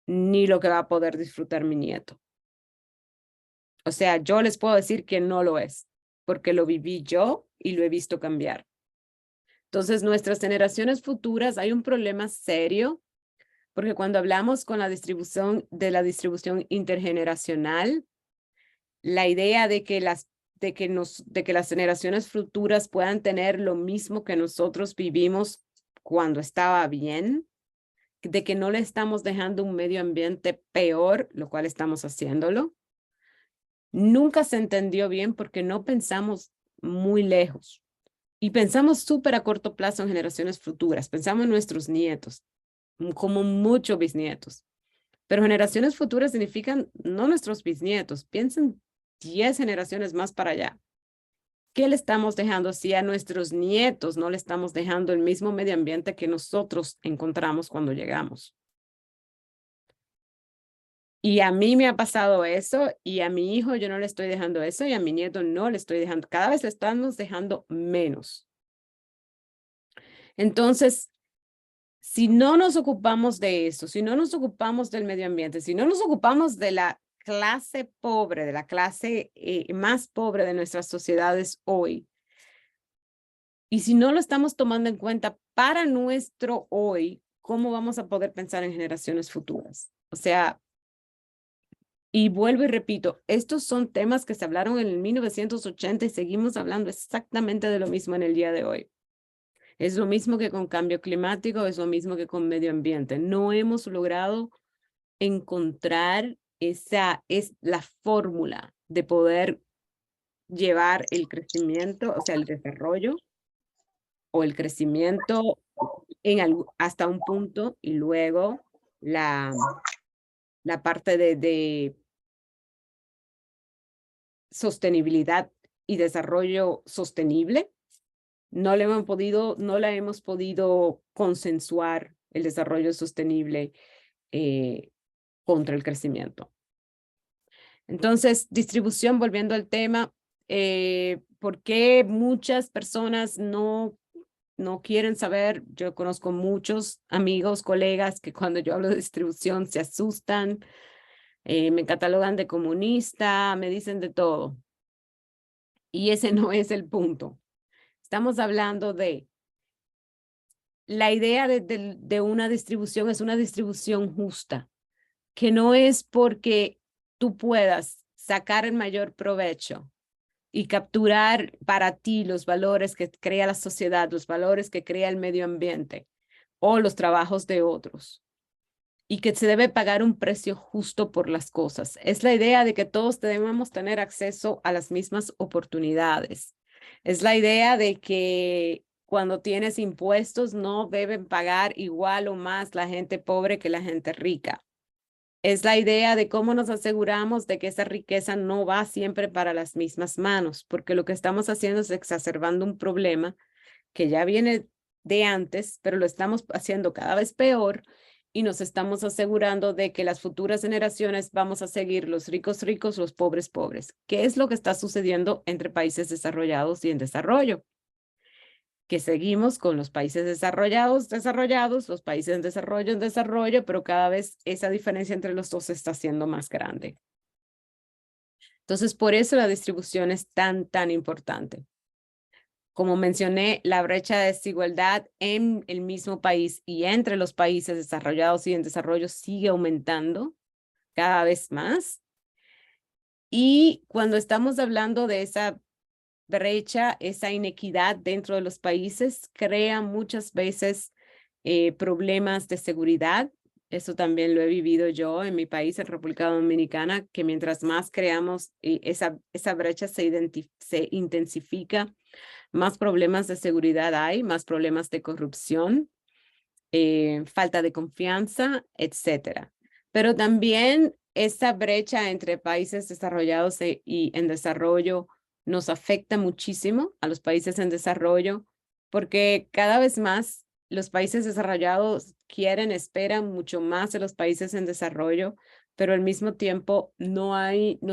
ni lo que va a poder disfrutar mi nieto. O sea, yo les puedo decir que no lo es, porque lo viví yo y lo he visto cambiar. Entonces, nuestras generaciones futuras, hay un problema serio, porque cuando hablamos con la distribución intergeneracional, la idea de que las generaciones futuras puedan tener lo mismo que nosotros vivimos cuando estaba bien, de que no le estamos dejando un medio ambiente peor, lo cual estamos haciéndolo, nunca se entendió bien porque no pensamos muy lejos y pensamos súper a corto plazo en generaciones futuras, pensamos en nuestros nietos, como muchos bisnietos. Pero generaciones futuras significan no nuestros bisnietos, piensen 10 generaciones más para allá. ¿Qué le estamos dejando si a nuestros nietos no le estamos dejando el mismo medio ambiente que nosotros encontramos cuando llegamos? Y a mí me ha pasado eso, y a mi hijo yo no le estoy dejando eso, y a mi nieto no le estoy dejando. Cada vez le estamos dejando menos. Entonces, si no nos ocupamos de eso, si no nos ocupamos del medio ambiente, si no nos ocupamos de la clase pobre, de la clase más pobre de nuestras sociedades hoy, y si no lo estamos tomando en cuenta para nuestro hoy, ¿cómo vamos a poder pensar en generaciones futuras? O sea, y vuelvo y repito, estos son temas que se hablaron en el 1980 y seguimos hablando exactamente de lo mismo en el día de hoy. Es lo mismo que con cambio climático, es lo mismo que con medio ambiente. No hemos logrado encontrar la fórmula de poder llevar el crecimiento, o sea, el desarrollo o el crecimiento hasta un punto y luego la parte de sostenibilidad y desarrollo sostenible. No la hemos podido consensuar el desarrollo sostenible contra el crecimiento. Entonces, distribución, volviendo al tema, ¿por qué muchas personas no quieren saber? Yo conozco muchos amigos, colegas que cuando yo hablo de distribución se asustan, me catalogan de comunista, me dicen de todo. Y ese no es el punto. Estamos hablando de la idea de una distribución, es una distribución justa, que no es porque tú puedas sacar el mayor provecho y capturar para ti los valores que crea la sociedad, los valores que crea el medio ambiente o los trabajos de otros, y que se debe pagar un precio justo por las cosas. Es la idea de que todos debemos tener acceso a las mismas oportunidades. Es la idea de que cuando tienes impuestos no deben pagar igual o más la gente pobre que la gente rica. Es la idea de cómo nos aseguramos de que esa riqueza no va siempre para las mismas manos, porque lo que estamos haciendo es exacerbando un problema que ya viene de antes, pero lo estamos haciendo cada vez peor y nos estamos asegurando de que las futuras generaciones vamos a seguir los ricos ricos, los pobres pobres. ¿Qué es lo que está sucediendo entre países desarrollados y en desarrollo? Que seguimos con los países desarrollados, los países en desarrollo, pero cada vez esa diferencia entre los dos está siendo más grande. Entonces, por eso la distribución es tan importante. Como mencioné, la brecha de desigualdad en el mismo país y entre los países desarrollados y en desarrollo sigue aumentando cada vez más. Y cuando estamos hablando de esa brecha, esa inequidad dentro de los países crea muchas veces problemas de seguridad. Eso también lo he vivido yo en mi país, en República Dominicana, que mientras más creamos esa brecha se intensifica, más problemas de seguridad hay, más problemas de corrupción, falta de confianza, etcétera. Pero también esa brecha entre países desarrollados y en desarrollo nos afecta muchísimo a los países en desarrollo, porque cada vez más los países desarrollados esperan mucho más de los países en desarrollo, pero al mismo tiempo no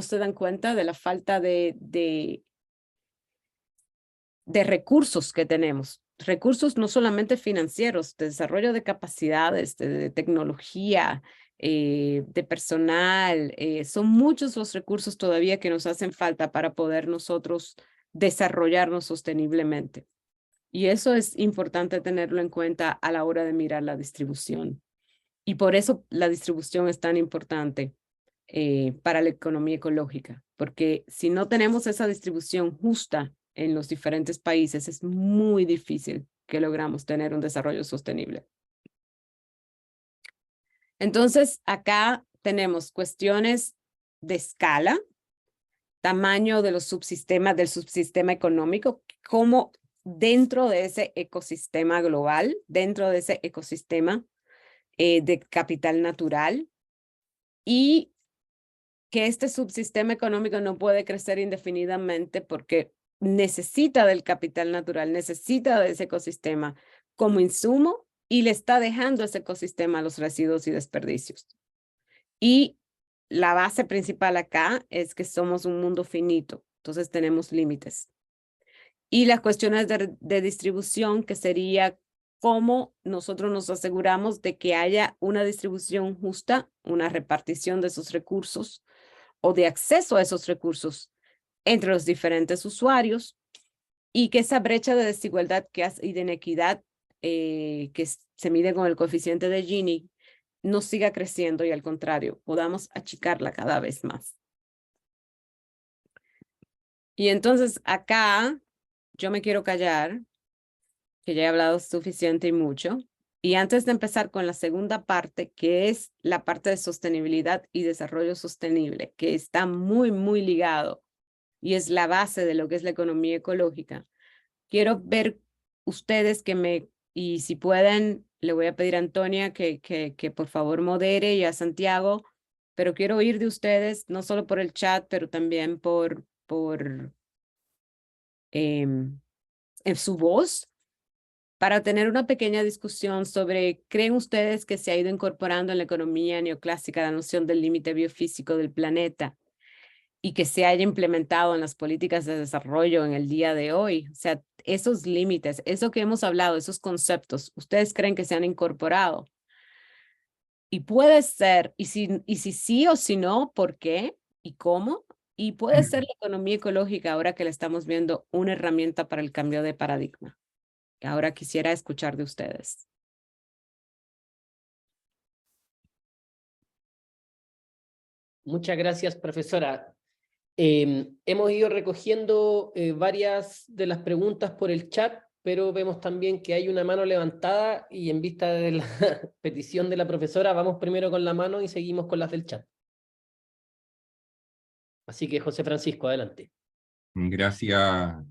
se dan cuenta de la falta de recursos que tenemos. Recursos no solamente financieros, de desarrollo de capacidades, de tecnología, de personal. Son muchos los recursos todavía que nos hacen falta para poder nosotros desarrollarnos sosteniblemente. Y eso es importante tenerlo en cuenta a la hora de mirar la distribución. Y por eso la distribución es tan importante para la economía ecológica, porque si no tenemos esa distribución justa en los diferentes países, es muy difícil que logramos tener un desarrollo sostenible. Entonces, acá tenemos cuestiones de escala, tamaño de los subsistemas, del subsistema económico, cómo dentro de ese ecosistema global, dentro de ese ecosistema de capital natural, y que este subsistema económico no puede crecer indefinidamente porque necesita del capital natural, necesita de ese ecosistema como insumo y le está dejando ese ecosistema los residuos y desperdicios. Y la base principal acá es que somos un mundo finito, entonces tenemos límites. Y las cuestiones de distribución, que sería cómo nosotros nos aseguramos de que haya una distribución justa, una repartición de esos recursos o de acceso a esos recursos entre los diferentes usuarios, y que esa brecha de desigualdad y de inequidad que se mide con el coeficiente de Gini no siga creciendo y al contrario, podamos achicarla cada vez más. Y entonces acá yo me quiero callar, que ya he hablado suficiente y mucho. Y antes de empezar con la segunda parte, que es la parte de sostenibilidad y desarrollo sostenible, que está muy ligado y es la base de lo que es la economía ecológica, quiero ver ustedes y si pueden, le voy a pedir a Antonia que por favor modere, y a Santiago, pero quiero oír de ustedes, no solo por el chat, pero también en su voz, para tener una pequeña discusión sobre, ¿creen ustedes que se ha ido incorporando en la economía neoclásica la noción del límite biofísico del planeta y que se haya implementado en las políticas de desarrollo en el día de hoy? O sea, esos límites, eso que hemos hablado, esos conceptos, ¿ustedes creen que se han incorporado? Y puede ser, y si sí o si no, ¿por qué y cómo? Y puede ser la economía ecológica, ahora que la estamos viendo, una herramienta para el cambio de paradigma. Ahora quisiera escuchar de ustedes. Muchas gracias, profesora. Hemos ido recogiendo varias de las preguntas por el chat, pero vemos también que hay una mano levantada y en vista de la petición de la profesora, vamos primero con la mano y seguimos con las del chat. Así que José Francisco, adelante. Gracias,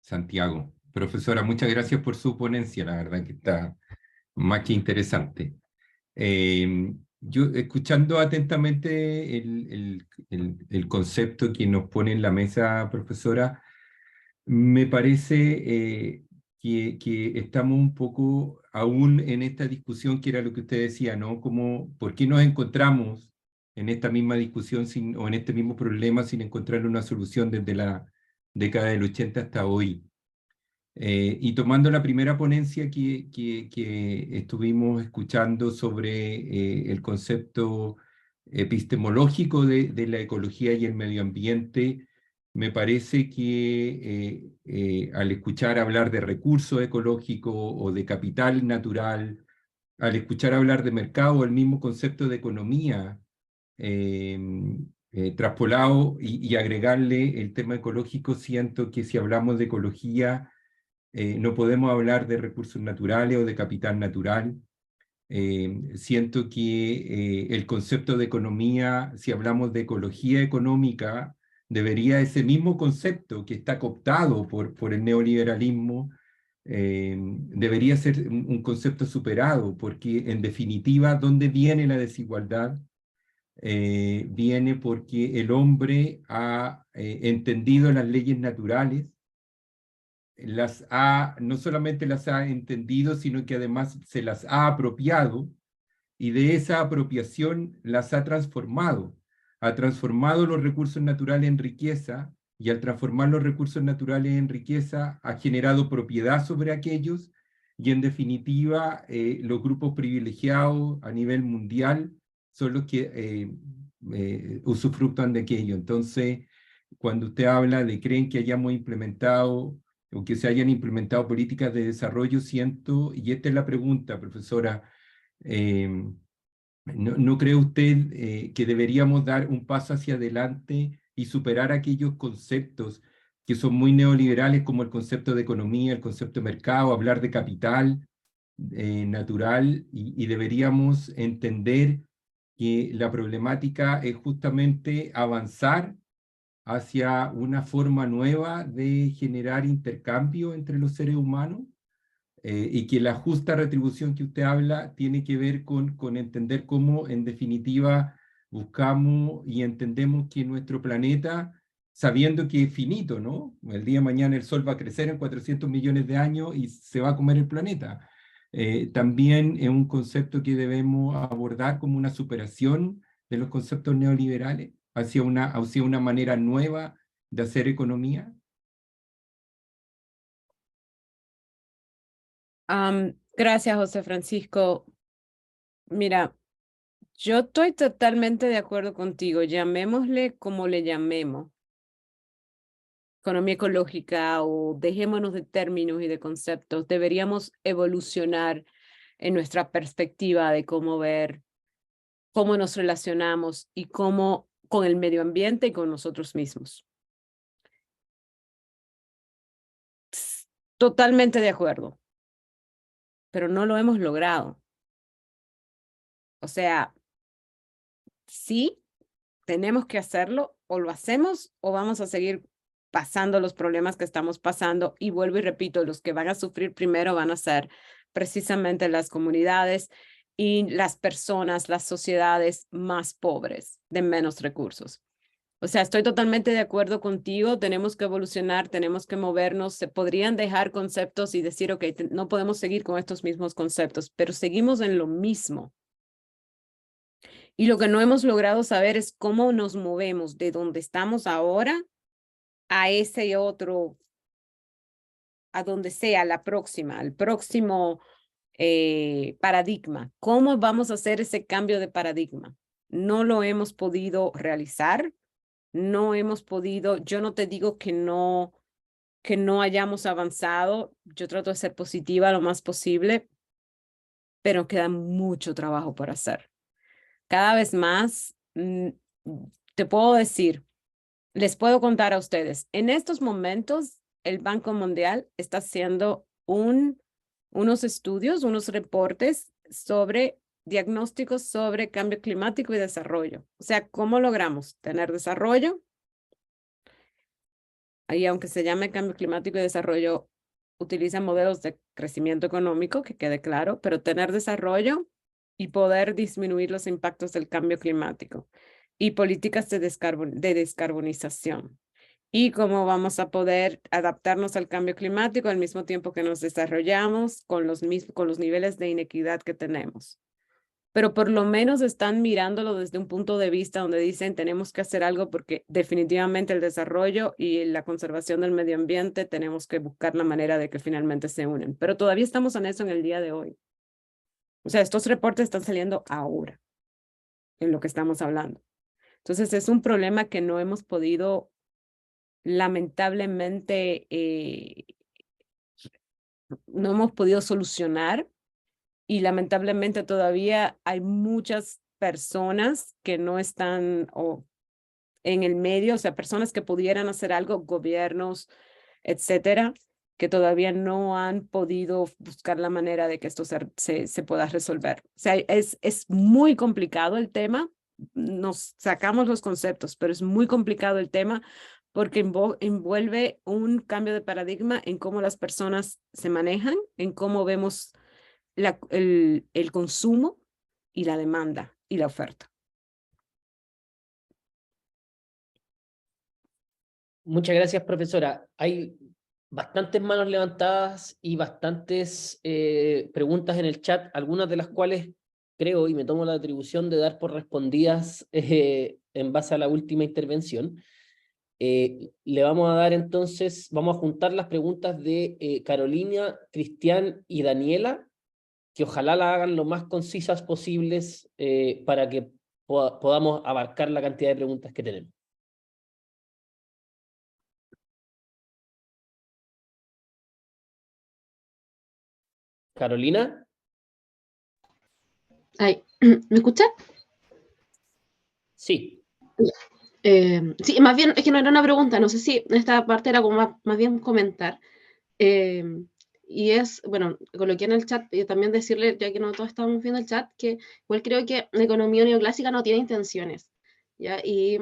Santiago. Profesora, muchas gracias por su ponencia, la verdad que está más que interesante. Yo, escuchando atentamente el concepto que nos pone en la mesa, profesora, me parece que estamos un poco aún en esta discusión, que era lo que usted decía, ¿no? Como, ¿por qué nos encontramos en esta misma discusión o en este mismo problema sin encontrar una solución desde la década del 80 hasta hoy? Y tomando la primera ponencia que estuvimos escuchando sobre el concepto epistemológico de la ecología y el medio ambiente, me parece que al escuchar hablar de recurso ecológico o de capital natural, al escuchar hablar de mercado, el mismo concepto de economía, eh, traspolado y agregarle el tema ecológico, siento que si hablamos de ecología, no podemos hablar de recursos naturales o de capital natural. Siento que el concepto de economía, si hablamos de ecología económica, debería ese mismo concepto que está cooptado por el neoliberalismo, debería ser un concepto superado, porque en definitiva, ¿dónde viene la desigualdad? Viene porque el hombre ha entendido las leyes naturales, no solamente las ha entendido, sino que además se las ha apropiado, y de esa apropiación las ha transformado los recursos naturales en riqueza, y al transformar los recursos naturales en riqueza ha generado propiedad sobre aquellos, y en definitiva los grupos privilegiados a nivel mundial son los que usufructan de aquello. Entonces, cuando usted habla de creen que hayamos implementado o que se hayan implementado políticas de desarrollo, siento, y esta es la pregunta, profesora, ¿no cree usted que deberíamos dar un paso hacia adelante y superar aquellos conceptos que son muy neoliberales, como el concepto de economía, el concepto de mercado, hablar de capital natural, y deberíamos entender que la problemática es justamente avanzar hacia una forma nueva de generar intercambio entre los seres humanos, y que la justa retribución que usted habla tiene que ver con entender cómo, en definitiva, buscamos y entendemos que nuestro planeta, sabiendo que es finito, ¿no? El día de mañana el Sol va a crecer en 400 millones de años y se va a comer el planeta. También es un concepto que debemos abordar como una superación de los conceptos neoliberales hacia una manera nueva de hacer economía. Gracias, José Francisco. Mira, yo estoy totalmente de acuerdo contigo. Llamémosle como le llamemos, economía ecológica, o dejémonos de términos y de conceptos. Deberíamos evolucionar en nuestra perspectiva de cómo ver, cómo nos relacionamos y cómo con el medio ambiente y con nosotros mismos. Totalmente de acuerdo, pero no lo hemos logrado. O sea, sí, tenemos que hacerlo, o lo hacemos o vamos a seguir pasando los problemas que estamos pasando, y vuelvo y repito, los que van a sufrir primero van a ser precisamente las comunidades y las personas, las sociedades más pobres, de menos recursos. O sea, estoy totalmente de acuerdo contigo, tenemos que evolucionar, tenemos que movernos, se podrían dejar conceptos y decir, ok, no podemos seguir con estos mismos conceptos, pero seguimos en lo mismo. Y lo que no hemos logrado saber es cómo nos movemos de donde estamos ahora a ese otro, a donde sea la próxima, al próximo paradigma. ¿Cómo vamos a hacer ese cambio de paradigma? No lo hemos podido realizar, no hemos podido, yo no te digo que no hayamos avanzado, yo trato de ser positiva lo más posible, pero queda mucho trabajo por hacer. Cada vez más, te puedo decir, les puedo contar a ustedes, en estos momentos el Banco Mundial está haciendo unos estudios, unos reportes sobre diagnósticos sobre cambio climático y desarrollo. O sea, ¿cómo logramos tener desarrollo? Ahí, aunque se llame cambio climático y desarrollo, utilizan modelos de crecimiento económico, que quede claro, pero tener desarrollo y poder disminuir los impactos del cambio climático y políticas de descarbonización. Y cómo vamos a poder adaptarnos al cambio climático al mismo tiempo que nos desarrollamos con los niveles de inequidad que tenemos. Pero por lo menos están mirándolo desde un punto de vista donde dicen tenemos que hacer algo porque definitivamente el desarrollo y la conservación del medio ambiente tenemos que buscar la manera de que finalmente se unen. Pero todavía estamos en eso en el día de hoy. O sea, estos reportes están saliendo ahora en lo que estamos hablando. Entonces es un problema que no hemos podido lamentablemente no hemos podido solucionar y lamentablemente todavía hay muchas personas que no están en el medio, o sea, personas que pudieran hacer algo, gobiernos, etcétera, que todavía no han podido buscar la manera de que esto se pueda resolver. O sea, es muy complicado el tema, nos sacamos los conceptos, pero es muy complicado el tema porque envuelve un cambio de paradigma en cómo las personas se manejan, en cómo vemos el consumo y la demanda y la oferta. Muchas gracias, profesora. Hay bastantes manos levantadas y bastantes preguntas en el chat, algunas de las cuales creo y me tomo la atribución de dar por respondidas en base a la última intervención. Le vamos a dar entonces, vamos a juntar las preguntas de Carolina, Cristian y Daniela, que ojalá las hagan lo más concisas posibles para que podamos abarcar la cantidad de preguntas que tenemos. Carolina. Ay, ¿me escuchas? Sí. Sí, más bien, es que no era una pregunta, no sé si esta parte era como más bien comentar. Y es, bueno, coloqué en el chat y también decirle, ya que no todos estamos viendo el chat, que igual creo que la economía neoclásica no tiene intenciones, ¿ya? Y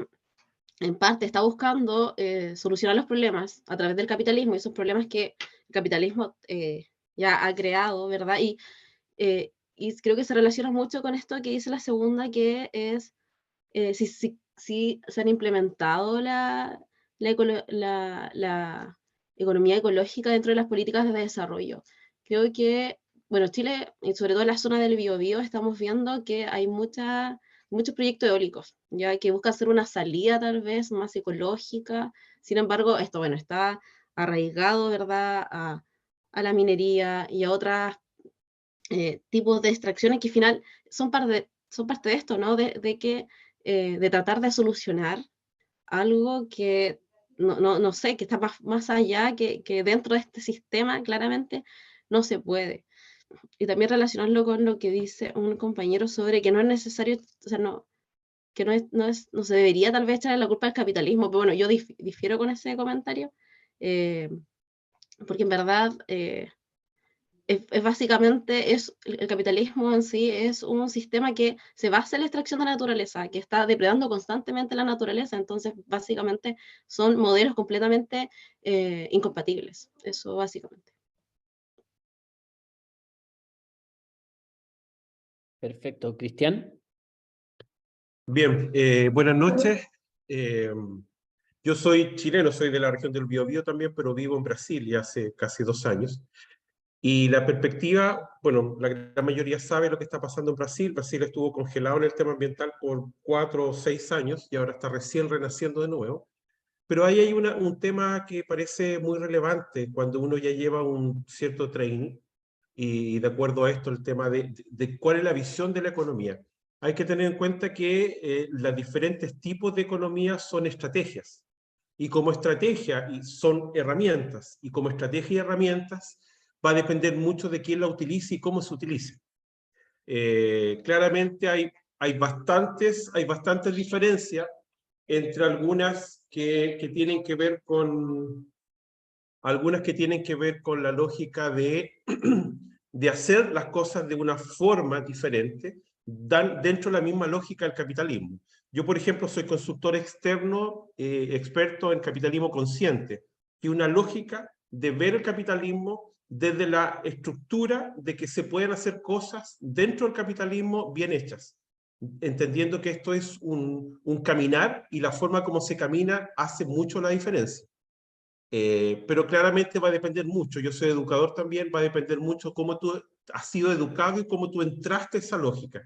en parte está buscando solucionar los problemas a través del capitalismo, y esos problemas que el capitalismo ya ha creado, ¿verdad? Y creo que se relaciona mucho con esto que dice la segunda, que es si se han implementado la economía ecológica dentro de las políticas de desarrollo. Creo que, bueno, Chile, y sobre todo en la zona del Biobío, estamos viendo que hay muchos proyectos eólicos, ya que buscan hacer una salida tal vez más ecológica. Sin embargo, esto, bueno, está arraigado, ¿verdad?, a la minería y a otros tipos de extracciones que al final son parte de esto, ¿no? De tratar de solucionar algo que no sé, que está más allá, que dentro de este sistema claramente no se puede. Y también relacionarlo con lo que dice un compañero sobre que no es necesario, o sea, que no se debería tal vez echarle la culpa al capitalismo, pero bueno, yo difiero con ese comentario, porque en verdad básicamente el capitalismo en sí es un sistema que se basa en la extracción de la naturaleza, que está depredando constantemente la naturaleza, entonces básicamente son modelos completamente incompatibles, eso básicamente. Perfecto. Cristian. Bien, buenas noches. Yo soy chileno, soy de la región del Biobío también, pero vivo en Brasil ya hace casi 2 años. Y la perspectiva, bueno, la gran mayoría sabe lo que está pasando en Brasil. Brasil estuvo congelado en el tema ambiental por 4 o 6 años y ahora está recién renaciendo de nuevo. Pero ahí hay un tema que parece muy relevante cuando uno ya lleva un cierto training, y de acuerdo a esto el tema de cuál es la visión de la economía. Hay que tener en cuenta que los diferentes tipos de economía son estrategias, y como estrategia son herramientas, y como estrategia y herramientas va a depender mucho de quién la utilice y cómo se utilice. Claramente hay bastantes diferencias entre algunas que tienen que ver con la lógica de hacer las cosas de una forma diferente dentro de la misma lógica del capitalismo. Yo, por ejemplo, soy consultor externo, experto en capitalismo consciente, que es una lógica de ver el capitalismo desde la estructura de que se pueden hacer cosas dentro del capitalismo bien hechas, entendiendo que esto es un caminar y la forma como se camina hace mucho la diferencia. Pero claramente va a depender mucho, yo soy educador también, va a depender mucho cómo tú has sido educado y cómo tú entraste a esa lógica.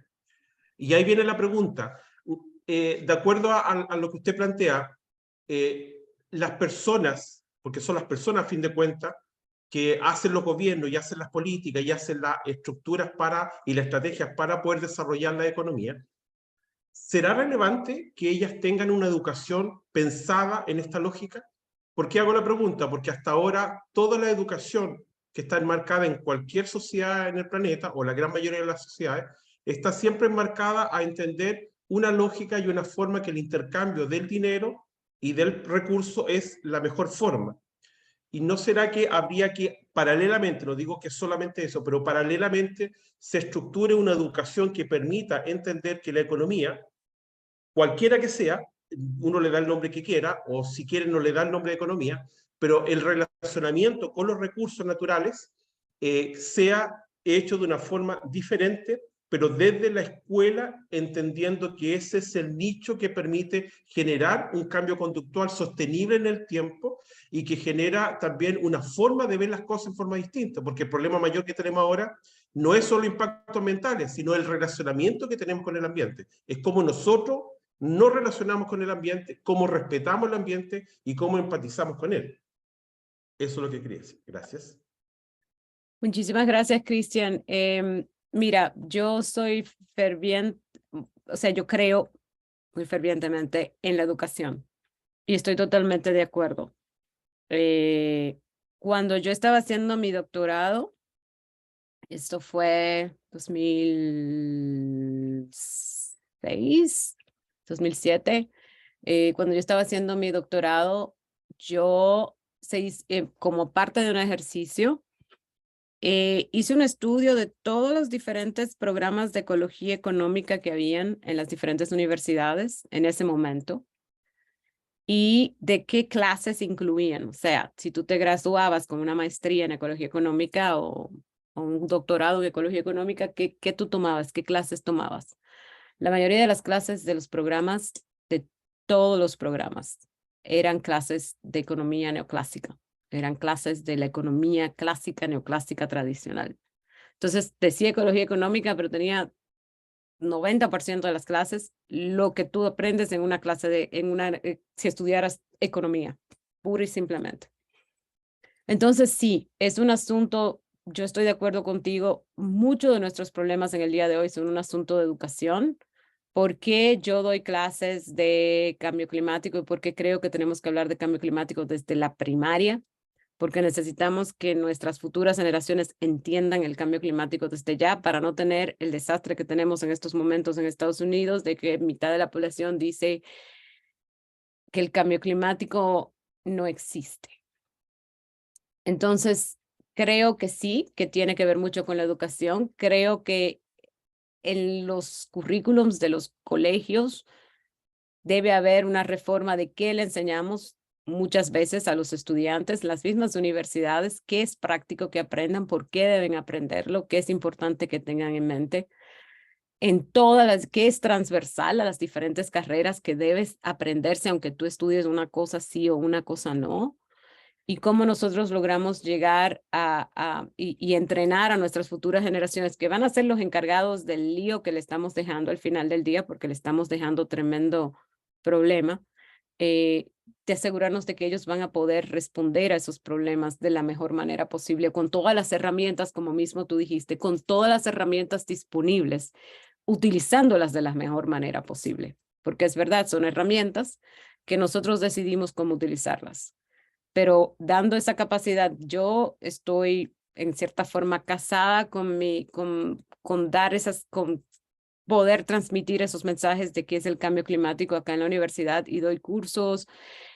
Y ahí viene la pregunta, de acuerdo a lo que usted plantea, las personas, porque son las personas a fin de cuentas, que hacen los gobiernos y hacen las políticas y hacen las estructuras y las estrategias para poder desarrollar la economía, ¿será relevante que ellas tengan una educación pensada en esta lógica? ¿Por qué hago la pregunta? Porque hasta ahora toda la educación que está enmarcada en cualquier sociedad en el planeta, o la gran mayoría de las sociedades, está siempre enmarcada a entender una lógica y una forma que el intercambio del dinero y del recurso es la mejor forma. ¿Y no será que habría que paralelamente, no digo que solamente eso, pero paralelamente se estructure una educación que permita entender que la economía, cualquiera que sea, uno le da el nombre que quiera, o si quiere no le da el nombre de economía, pero el relacionamiento con los recursos naturales sea hecho de una forma diferente, pero desde la escuela, entendiendo que ese es el nicho que permite generar un cambio conductual sostenible en el tiempo y que genera también una forma de ver las cosas en forma distinta, porque el problema mayor que tenemos ahora no es solo impactos ambientales, sino el relacionamiento que tenemos con el ambiente. Es como nosotros nos relacionamos con el ambiente, cómo respetamos el ambiente y cómo empatizamos con él. Eso es lo que quería decir. Gracias. Muchísimas gracias, Cristian. Mira, yo soy ferviente, o sea, yo creo muy fervientemente en la educación y estoy totalmente de acuerdo. Cuando yo estaba haciendo mi doctorado, esto fue 2006, 2007, cuando yo estaba haciendo mi doctorado, como parte de un ejercicio, hice un estudio de todos los diferentes programas de ecología económica que habían en las diferentes universidades en ese momento y de qué clases incluían. O sea, si tú te graduabas con una maestría en ecología económica o un doctorado en ecología económica, ¿qué tú tomabas? ¿Qué clases tomabas? La mayoría de las clases de los programas, de todos los programas, eran clases de economía neoclásica. Eran clases de la economía clásica, neoclásica tradicional. Entonces, decía ecología económica, pero tenía 90% de las clases lo que tú aprendes en una clase si estudiaras economía, pura y simplemente. Entonces, sí, es un asunto, yo estoy de acuerdo contigo, muchos de nuestros problemas en el día de hoy son un asunto de educación. ¿Por qué yo doy clases de cambio climático y por qué creo que tenemos que hablar de cambio climático desde la primaria? Porque necesitamos que nuestras futuras generaciones entiendan el cambio climático desde ya para no tener el desastre que tenemos en estos momentos en Estados Unidos, de que mitad de la población dice que el cambio climático no existe. Entonces, creo que sí, que tiene que ver mucho con la educación. Creo que en los currículums de los colegios debe haber una reforma de qué le enseñamos muchas veces a los estudiantes, las mismas universidades, qué es práctico que aprendan, por qué deben aprenderlo, qué es importante que tengan en mente, qué es transversal a las diferentes carreras que debes aprenderse, aunque tú estudies una cosa sí o una cosa no, y cómo nosotros logramos llegar y entrenar a nuestras futuras generaciones, que van a ser los encargados del lío que le estamos dejando al final del día, porque le estamos dejando tremendo problema, de asegurarnos de que ellos van a poder responder a esos problemas de la mejor manera posible, con todas las herramientas, como mismo tú dijiste, con todas las herramientas disponibles, utilizándolas de la mejor manera posible, porque es verdad, son herramientas que nosotros decidimos cómo utilizarlas, pero dando esa capacidad, yo estoy en cierta forma casada con poder transmitir esos mensajes de qué es el cambio climático acá en la universidad y doy cursos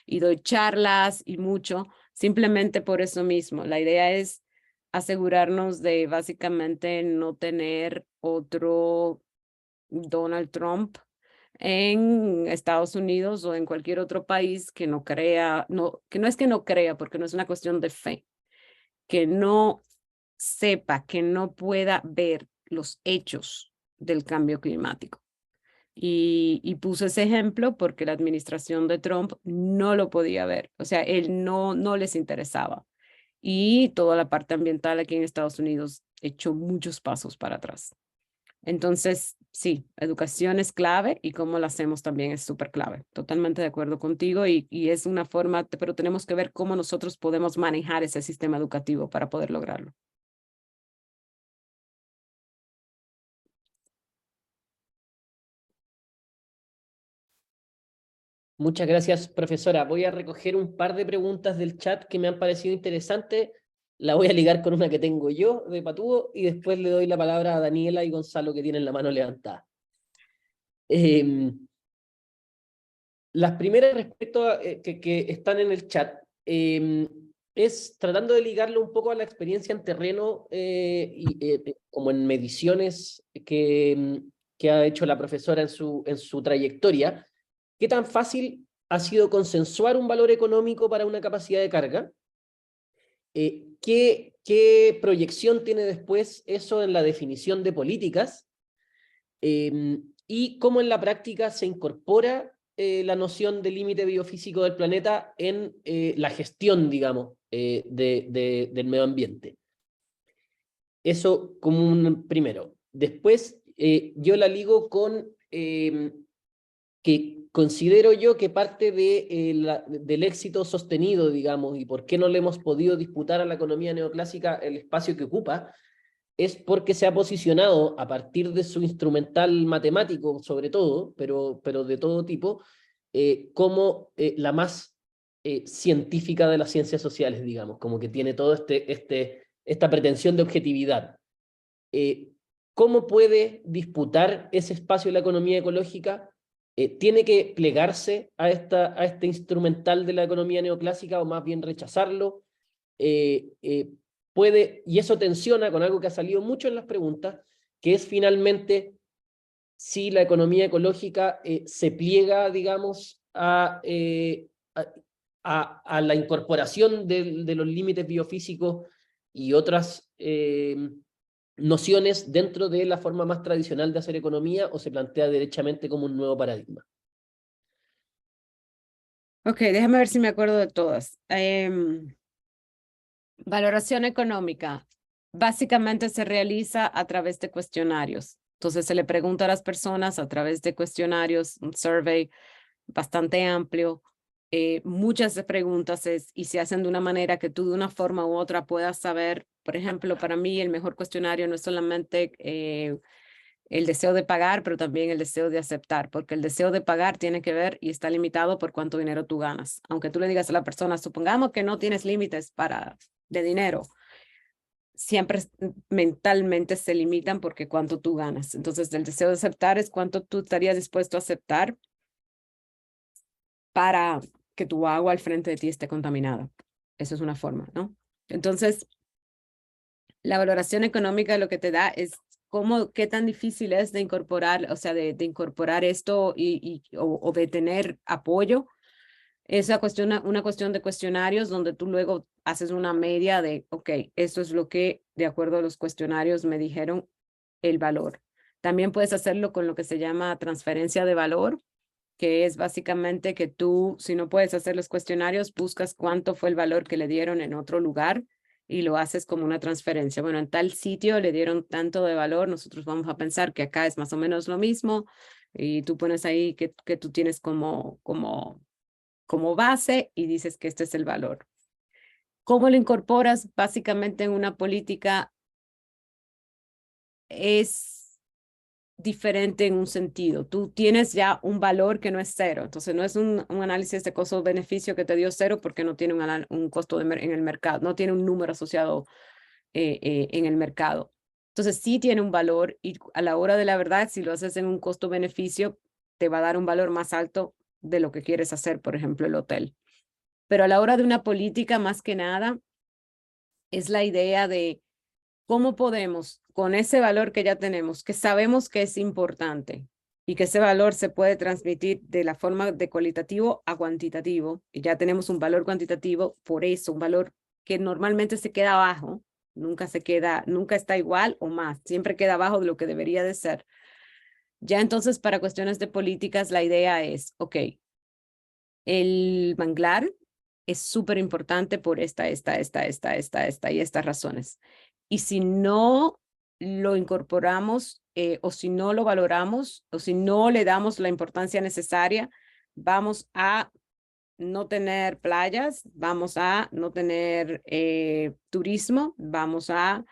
y doy charlas y mucho, simplemente por eso mismo. La idea es asegurarnos de básicamente no tener otro Donald Trump en Estados Unidos o en cualquier otro país que no crea, que no es que no crea, porque no es una cuestión de fe, que no sepa que no pueda ver los hechos del cambio climático. Y puse ese ejemplo porque la administración de Trump no lo podía ver, o sea, él no les interesaba. Y toda la parte ambiental aquí en Estados Unidos echó muchos pasos para atrás. Entonces, sí, educación es clave y cómo la hacemos también es súper clave. Totalmente de acuerdo contigo y es una forma, pero tenemos que ver cómo nosotros podemos manejar ese sistema educativo para poder lograrlo. Muchas gracias, profesora. Voy a recoger un par de preguntas del chat que me han parecido interesantes. La voy a ligar con una que tengo yo de Patúo y después le doy la palabra a Daniela y Gonzalo que tienen la mano levantada. Las primeras respecto a, que están en el chat es tratando de ligarlo un poco a la experiencia en terreno como en mediciones que ha hecho la profesora en su trayectoria. ¿Qué tan fácil ha sido consensuar un valor económico para una capacidad de carga? ¿Qué proyección tiene después eso en la definición de políticas? Y cómo en la práctica se incorpora la noción de límite biofísico del planeta en la gestión, digamos, del medio ambiente. Eso como un primero. Después, yo la ligo con que considero yo que parte del éxito sostenido, digamos, y por qué no le hemos podido disputar a la economía neoclásica el espacio que ocupa, es porque se ha posicionado a partir de su instrumental matemático, sobre todo, pero de todo tipo, como la más científica de las ciencias sociales, digamos, como que tiene todo esta pretensión de objetividad. ¿Cómo puede disputar ese espacio de la economía ecológica? ¿Tiene que plegarse a este instrumental de la economía neoclásica o más bien rechazarlo? Y eso tensiona con algo que ha salido mucho en las preguntas, que es finalmente si la economía ecológica se pliega, digamos, a la incorporación de los límites biofísicos y otras nociones dentro de la forma más tradicional de hacer economía o se plantea derechamente como un nuevo paradigma. Ok, déjame ver si me acuerdo de todas. Valoración económica. Básicamente se realiza a través de cuestionarios. Entonces se le pregunta a las personas a través de cuestionarios, un survey bastante amplio. Muchas preguntas y se hacen de una manera que tú de una forma u otra puedas saber. Por ejemplo, para mí el mejor cuestionario no es solamente el deseo de pagar, pero también el deseo de aceptar, porque el deseo de pagar tiene que ver y está limitado por cuánto dinero tú ganas. Aunque tú le digas a la persona, supongamos que no tienes límites de dinero, siempre mentalmente se limitan porque cuánto tú ganas. Entonces, el deseo de aceptar es cuánto tú estarías dispuesto a aceptar para que tu agua al frente de ti esté contaminada. Eso es una forma, ¿no? Entonces, la valoración económica lo que te da es qué tan difícil es de incorporar, o sea, de incorporar esto o de tener apoyo. Es una cuestión de cuestionarios donde tú luego haces una media de, ok, esto es lo que, de acuerdo a los cuestionarios, me dijeron el valor. También puedes hacerlo con lo que se llama transferencia de valor, que es básicamente que tú, si no puedes hacer los cuestionarios, buscas cuánto fue el valor que le dieron en otro lugar y lo haces como una transferencia. Bueno, en tal sitio le dieron tanto de valor, nosotros vamos a pensar que acá es más o menos lo mismo y tú pones ahí que tú tienes como base y dices que este es el valor. ¿Cómo lo incorporas? Básicamente en una política es diferente en un sentido. Tú tienes ya un valor que no es cero. Entonces no es un análisis de costo-beneficio que te dio cero porque no tiene un costo en el mercado, no tiene un número asociado en el mercado. Entonces sí tiene un valor y a la hora de la verdad, si lo haces en un costo-beneficio, te va a dar un valor más alto de lo que quieres hacer, por ejemplo, el hotel. Pero a la hora de una política, más que nada, es la idea de cómo podemos, con ese valor que ya tenemos, que sabemos que es importante y que ese valor se puede transmitir de la forma de cualitativo a cuantitativo, y ya tenemos un valor cuantitativo, por eso un valor que normalmente se queda abajo, nunca está igual o más, siempre queda abajo de lo que debería de ser. Ya entonces, para cuestiones de políticas, la idea es, ok, el manglar es súper importante por esta y estas razones. Y si no lo incorporamos o si no lo valoramos o si no le damos la importancia necesaria, vamos a no tener playas, vamos a no tener turismo, vamos a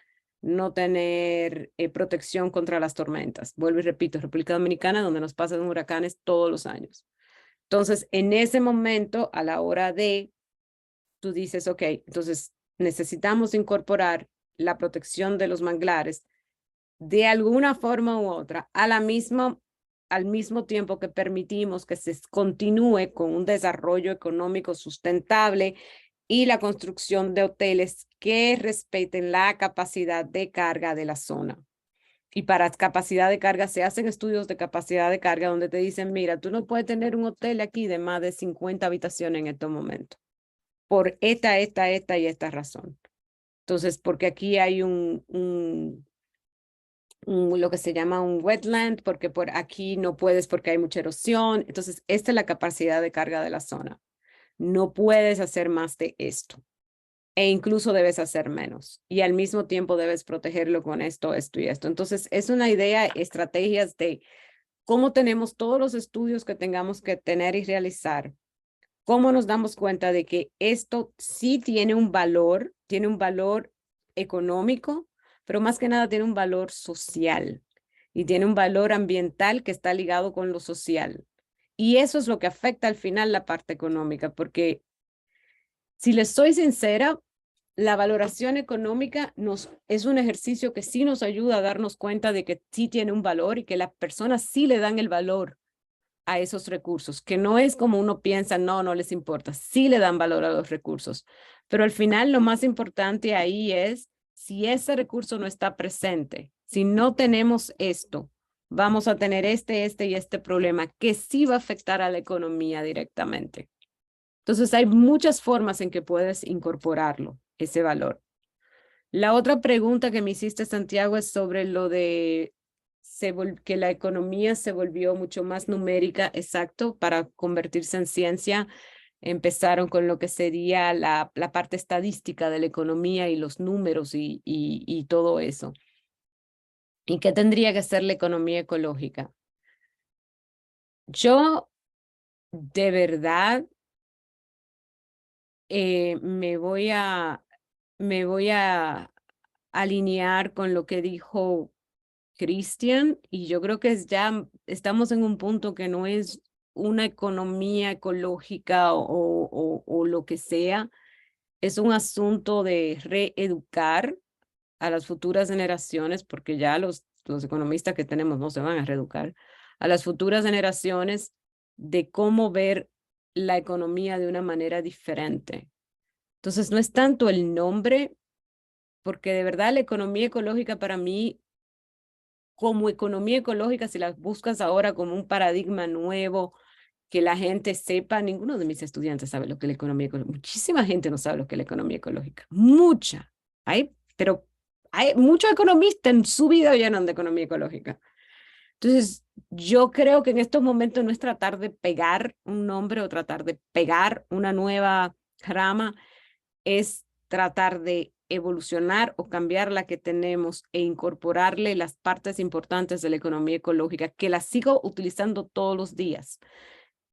no tener protección contra las tormentas. Vuelvo y repito, República Dominicana, donde nos pasan huracanes todos los años. Entonces, en ese momento, a la hora de, tú dices, ok, entonces necesitamos incorporar la protección de los manglares de alguna forma u otra, al mismo tiempo que permitimos que se continúe con un desarrollo económico sustentable y la construcción de hoteles que respeten la capacidad de carga de la zona. Y para capacidad de carga se hacen estudios de capacidad de carga donde te dicen, mira, tú no puedes tener un hotel aquí de más de 50 habitaciones en estos momentos, por esta y esta razón. Entonces, porque aquí hay lo que se llama un wetland, porque por aquí no puedes porque hay mucha erosión. Entonces, esta es la capacidad de carga de la zona. No puedes hacer más de esto. E incluso debes hacer menos. Y al mismo tiempo debes protegerlo con esto, esto y esto. Entonces, es una idea, estrategias de cómo tenemos todos los estudios que tengamos que tener y realizar. Cómo nos damos cuenta de que esto sí tiene un valor económico, pero más que nada tiene un valor social y tiene un valor ambiental que está ligado con lo social. Y eso es lo que afecta al final la parte económica, porque si les soy sincera, la valoración económica es un ejercicio que sí nos ayuda a darnos cuenta de que sí tiene un valor y que las personas sí le dan el valor a esos recursos, que no es como uno piensa, no les importa, sí le dan valor a los recursos, pero al final lo más importante ahí es si ese recurso no está presente, si no tenemos esto, vamos a tener este y este problema que sí va a afectar a la economía directamente. Entonces hay muchas formas en que puedes incorporarlo, ese valor. La otra pregunta que me hiciste, Santiago, es sobre lo de que la economía se volvió mucho más numérica, exacto, para convertirse en ciencia. Empezaron con lo que sería la parte estadística de la economía y los números y todo eso. ¿Y qué tendría que ser la economía ecológica? Yo, de verdad, me voy a alinear con lo que dijo Cristian, y yo creo que ya estamos en un punto que no es una economía ecológica o lo que sea, es un asunto de reeducar a las futuras generaciones, porque ya los economistas que tenemos no se van a reeducar, a las futuras generaciones de cómo ver la economía de una manera diferente. Entonces, no es tanto el nombre, porque de verdad la economía ecológica para mí, como economía ecológica, si la buscas ahora como un paradigma nuevo, que la gente sepa, ninguno de mis estudiantes sabe lo que es la economía ecológica. Muchísima gente no sabe lo que es la economía ecológica. Mucha. Pero hay muchos economistas en su vida llenan de economía ecológica. Entonces, yo creo que en estos momentos no es tratar de pegar un nombre o tratar de pegar una nueva rama, es tratar de evolucionar o cambiar la que tenemos e incorporarle las partes importantes de la economía ecológica, que la sigo utilizando todos los días.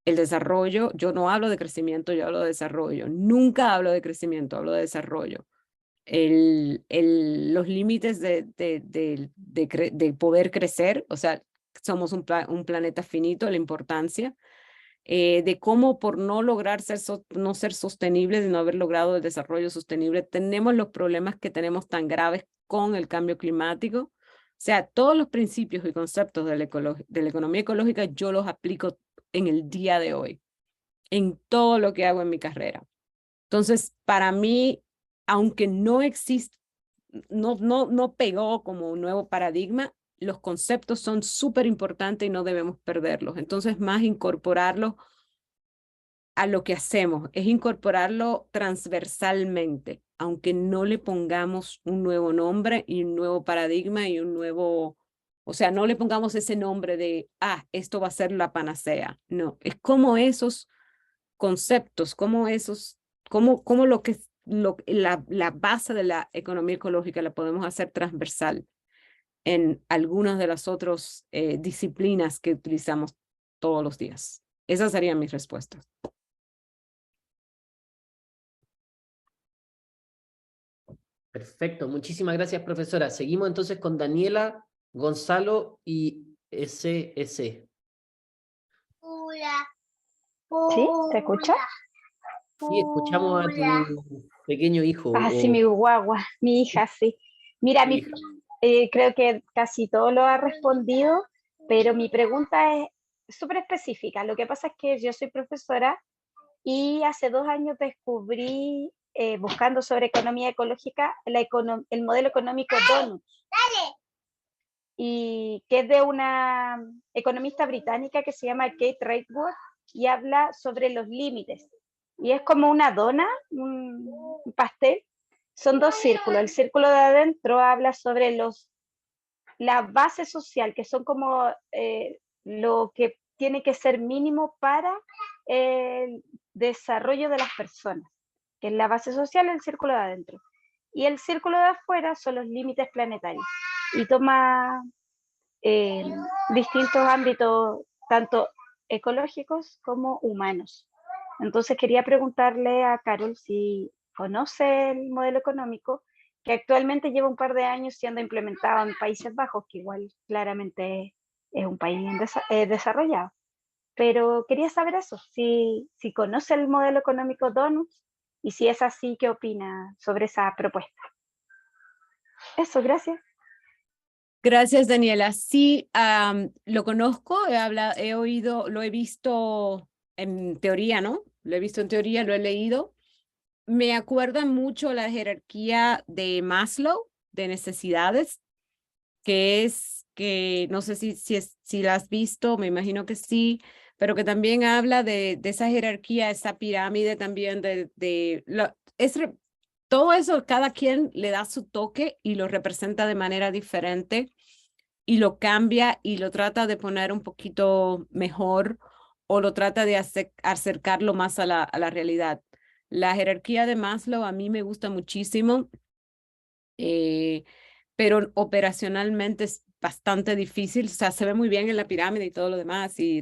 El desarrollo, yo no hablo de crecimiento, yo hablo de desarrollo. Nunca hablo de crecimiento, hablo de desarrollo. Los límites de poder crecer, o sea, somos un planeta finito, la importancia de cómo por no lograr no ser sostenibles, de no haber logrado el desarrollo sostenible, tenemos los problemas que tenemos tan graves con el cambio climático. O sea, todos los principios y conceptos de la economía ecológica yo los aplico en el día de hoy, en todo lo que hago en mi carrera. Entonces, para mí, aunque no existe, no pegó como un nuevo paradigma, los conceptos son súper importantes y no debemos perderlos. Entonces, más incorporarlos a lo que hacemos, es incorporarlo transversalmente. aunque no le pongamos un nuevo nombre y un nuevo paradigma y un nuevo, o sea, no le pongamos ese nombre de, esto va a ser la panacea. No, es como esos conceptos, como esos, como lo que la base de la economía ecológica la podemos hacer transversal en algunas de las otras disciplinas que utilizamos todos los días. Esas serían mis respuestas. Perfecto, muchísimas gracias, profesora. Seguimos entonces con Daniela, Gonzalo y SS. ¿Sí? ¿Se escucha? Sí, escuchamos a tu pequeño hijo Ah, sí, o mi guagua, mi hija, sí. Mira, tu hija. creo que casi todo lo ha respondido, pero mi pregunta es súper específica. Lo que pasa es que yo soy profesora y hace 2 años descubrí, buscando sobre economía ecológica, el modelo económico Donut, y que es de una economista británica que se llama Kate Raworth y habla sobre los límites. Y es como una dona, un pastel. Son 2 círculos. El círculo de adentro habla sobre la base social, que son como lo que tiene que ser mínimo para el desarrollo de las personas, que es la base social, el círculo de adentro. Y el círculo de afuera son los límites planetarios. Y toma distintos ámbitos, tanto ecológicos como humanos. Entonces quería preguntarle a Carol si conoce el modelo económico que actualmente lleva un par de años siendo implementado en Países Bajos, que igual claramente es un país desarrollado. Pero quería saber eso, si conoce el modelo económico Donuts y si es así, ¿qué opina sobre esa propuesta? Eso, gracias. Gracias, Daniela. Sí, lo conozco, he oído, lo he visto en teoría, ¿no? Lo he visto en teoría, lo he leído. Me acuerda mucho la jerarquía de Maslow de necesidades, que es que no sé si la has visto, me imagino que sí, pero que también habla de esa jerarquía, esa pirámide también todo eso, cada quien le da su toque y lo representa de manera diferente y lo cambia y lo trata de poner un poquito mejor o lo trata de acercarlo más a la realidad. La jerarquía de Maslow a mí me gusta muchísimo, pero operacionalmente es bastante difícil. O sea, se ve muy bien en la pirámide y todo lo demás y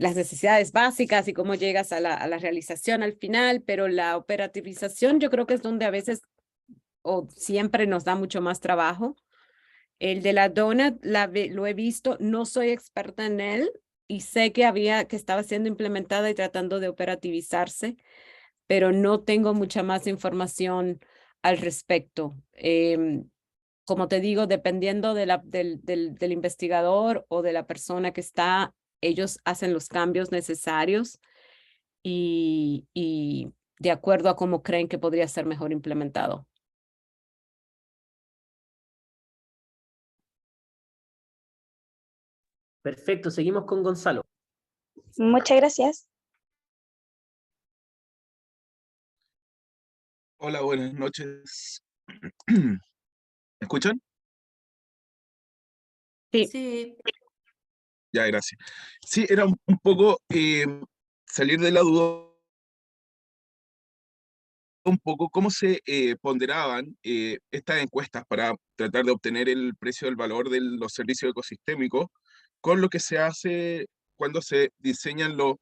las necesidades básicas y cómo llegas a la realización al final, pero la operativización yo creo que es donde a veces o siempre nos da mucho más trabajo. El de la donut lo he visto, no soy experta en él y sé que estaba siendo implementada y tratando de operativizarse, pero no tengo mucha más información al respecto. Como te digo, dependiendo del investigador o de la persona que está, ellos hacen los cambios necesarios y de acuerdo a cómo creen que podría ser mejor implementado. Perfecto, seguimos con Gonzalo. Muchas gracias. Hola, buenas noches. ¿Me escuchan? Sí. Ya, gracias. Sí, era un poco salir de la duda, un poco cómo se ponderaban estas encuestas para tratar de obtener el precio del valor de los servicios ecosistémicos con lo que se hace cuando se diseñan los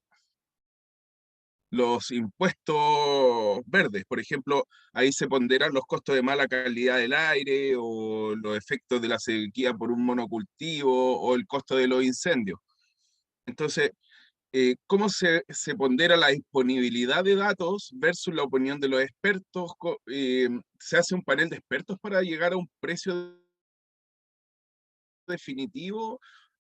impuestos verdes. Por ejemplo, ahí se ponderan los costos de mala calidad del aire o los efectos de la sequía por un monocultivo o el costo de los incendios. Entonces, ¿cómo se pondera la disponibilidad de datos versus la opinión de los expertos? ¿Se hace un panel de expertos para llegar a un precio definitivo?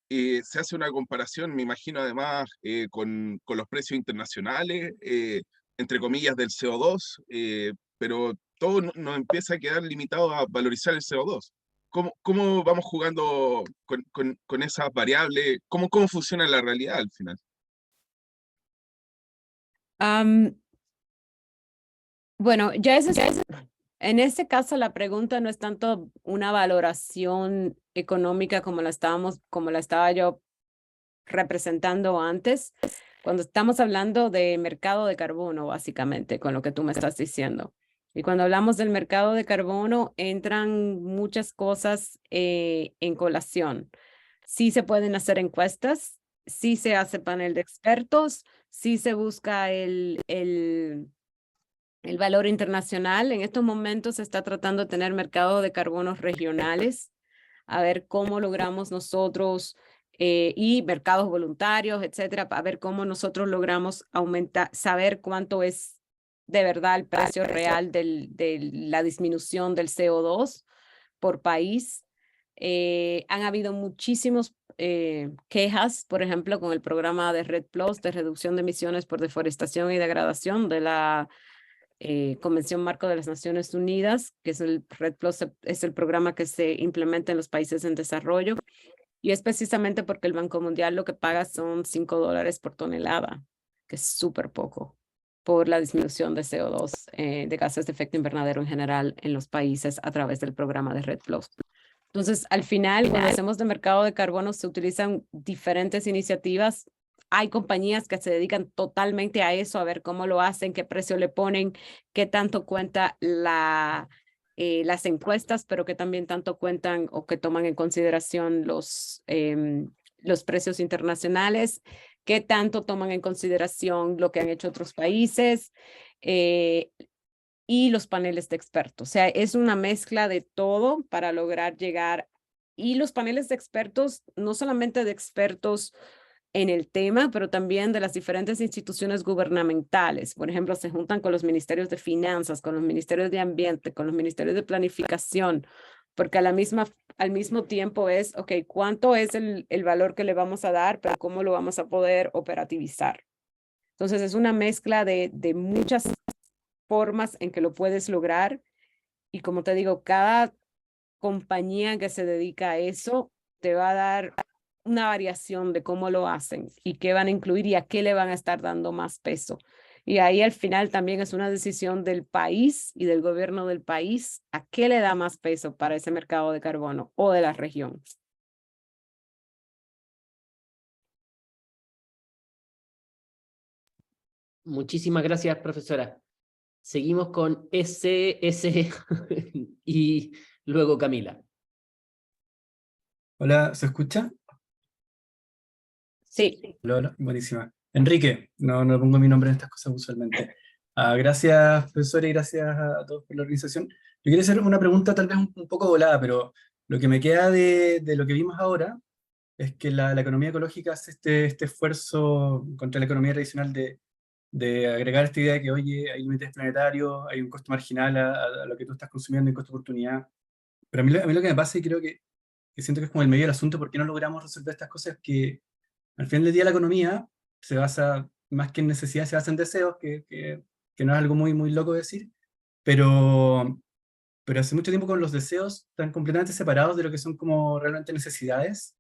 Se hace una comparación, me imagino, además, con los precios internacionales, entre comillas, del CO2, pero todo nos empieza a quedar limitado a valorizar el CO2. ¿Cómo vamos jugando con esas variables? ¿Cómo funciona la realidad al final? Bueno, en este caso la pregunta no es tanto una valoración económica como la estaba yo representando antes, cuando estamos hablando de mercado de carbono, básicamente, con lo que tú me estás diciendo. Y cuando hablamos del mercado de carbono, entran muchas cosas en colación. Sí se pueden hacer encuestas, sí se hace panel de expertos, sí se busca el valor internacional. En estos momentos se está tratando de tener mercados de carbonos regionales, a ver cómo logramos nosotros y mercados voluntarios, etcétera, a ver cómo nosotros logramos aumentar, saber cuánto es de verdad el precio real de la disminución del CO2 por país. Han habido muchísimos quejas, por ejemplo, con el programa de REDD+ de reducción de emisiones por deforestación y degradación de la Convención Marco de las Naciones Unidas, que es el REDD+, es el programa que se implementa en los países en desarrollo, y es precisamente porque el Banco Mundial lo que paga son $5 por tonelada, que es súper poco, por la disminución de CO2, de gases de efecto invernadero en general en los países a través del programa de REDD+. Entonces, al final, cuando hacemos de mercado de carbono, se utilizan diferentes iniciativas. Hay compañías que se dedican totalmente a eso, a ver cómo lo hacen, qué precio le ponen, qué tanto cuenta las encuestas, pero que también tanto cuentan o que toman en consideración los precios internacionales, qué tanto toman en consideración lo que han hecho otros países y los paneles de expertos. O sea, es una mezcla de todo para lograr llegar. Y los paneles de expertos, no solamente de expertos en el tema, pero también de las diferentes instituciones gubernamentales. Por ejemplo, se juntan con los ministerios de finanzas, con los ministerios de ambiente, con los ministerios de planificación, porque al mismo tiempo es, ok, ¿cuánto es el valor que le vamos a dar, pero cómo lo vamos a poder operativizar? Entonces, es una mezcla de muchas formas en que lo puedes lograr. Y como te digo, cada compañía que se dedica a eso te va a dar una variación de cómo lo hacen y qué van a incluir y a qué le van a estar dando más peso. Y ahí al final también es una decisión del país y del gobierno del país a qué le da más peso para ese mercado de carbono o de la región. Muchísimas gracias, profesora. Seguimos con S y luego Camila. Hola, ¿se escucha? Sí. Hola, buenísima. Enrique, no pongo mi nombre en estas cosas usualmente. Gracias, profesora, y gracias a todos por la organización. Yo quería hacer una pregunta tal vez un poco volada, pero lo que me queda de lo que vimos ahora es que la economía ecológica hace este esfuerzo contra la economía tradicional de agregar esta idea de que, oye, hay límites planetarios, hay un costo marginal a lo que tú estás consumiendo en costo de oportunidad. Pero a mí lo que me pasa, y creo que siento que es como el medio del asunto, ¿por qué no logramos resolver estas cosas? Que al final del día la economía se basa, más que en necesidades, se basa en deseos, que no es algo muy loco decir, pero hace mucho tiempo con los deseos están completamente separados de lo que son como realmente necesidades.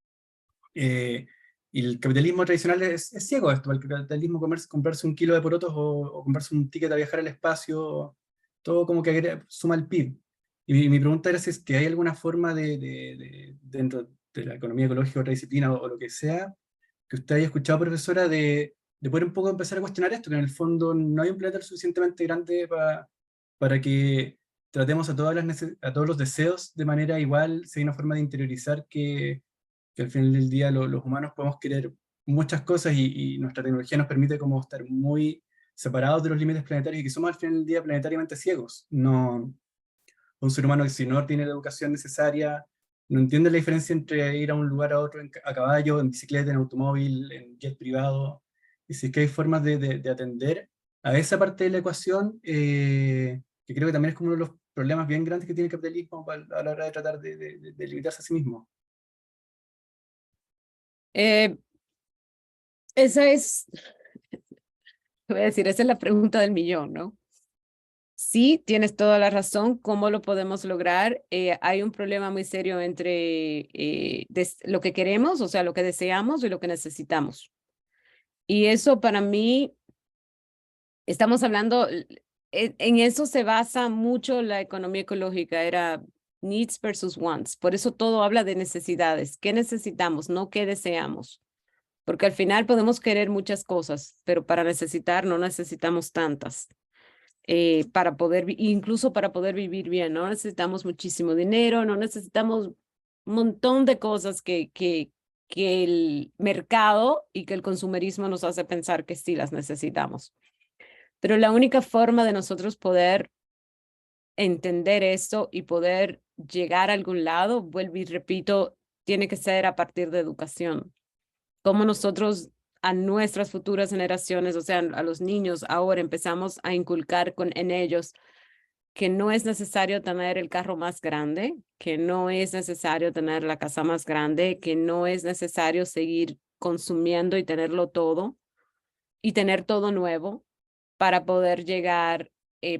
Y el capitalismo tradicional es ciego a esto. El capitalismo, comprarse un kilo de porotos o comprarse un ticket a viajar al espacio, todo como que suma el PIB. Y mi pregunta era si es que hay alguna forma dentro de la economía ecológica, otra disciplina o lo que sea, que usted haya escuchado, profesora, de poder un poco empezar a cuestionar esto, que en el fondo no hay un planeta lo suficientemente grande para que tratemos a todos los deseos de manera igual, si hay una forma de interiorizar que al final del día los humanos podemos querer muchas cosas y nuestra tecnología nos permite como estar muy separados de los límites planetarios y que somos al final del día planetariamente ciegos. No, un ser humano que si no tiene la educación necesaria, no entiende la diferencia entre ir a un lugar a otro a caballo, en bicicleta, en automóvil, en jet privado, y si es que hay formas de atender a esa parte de la ecuación, que creo que también es como uno de los problemas bien grandes que tiene el capitalismo a la hora de tratar de limitarse a sí mismo. Esa es, voy a decir, esa es la pregunta del millón, ¿no? Sí, tienes toda la razón. ¿Cómo lo podemos lograr? Hay un problema muy serio entre lo que queremos, o sea, lo que deseamos y lo que necesitamos. Y eso para mí, estamos hablando, en eso se basa mucho la economía ecológica, era needs versus wants. Por eso todo habla de necesidades. ¿Qué necesitamos? No qué deseamos. Porque al final podemos querer muchas cosas, pero para necesitar no necesitamos tantas. Para poder, incluso para poder vivir bien, no necesitamos muchísimo dinero, no necesitamos un montón de cosas que el mercado y que el consumerismo nos hace pensar que sí las necesitamos. Pero la única forma de nosotros poder entender esto y poder llegar a algún lado, vuelvo y repito, tiene que ser a partir de educación. Cómo nosotros a nuestras futuras generaciones, o sea, a los niños ahora empezamos a inculcar en ellos que no es necesario tener el carro más grande, que no es necesario tener la casa más grande, que no es necesario seguir consumiendo y tenerlo todo y tener todo nuevo para poder llegar,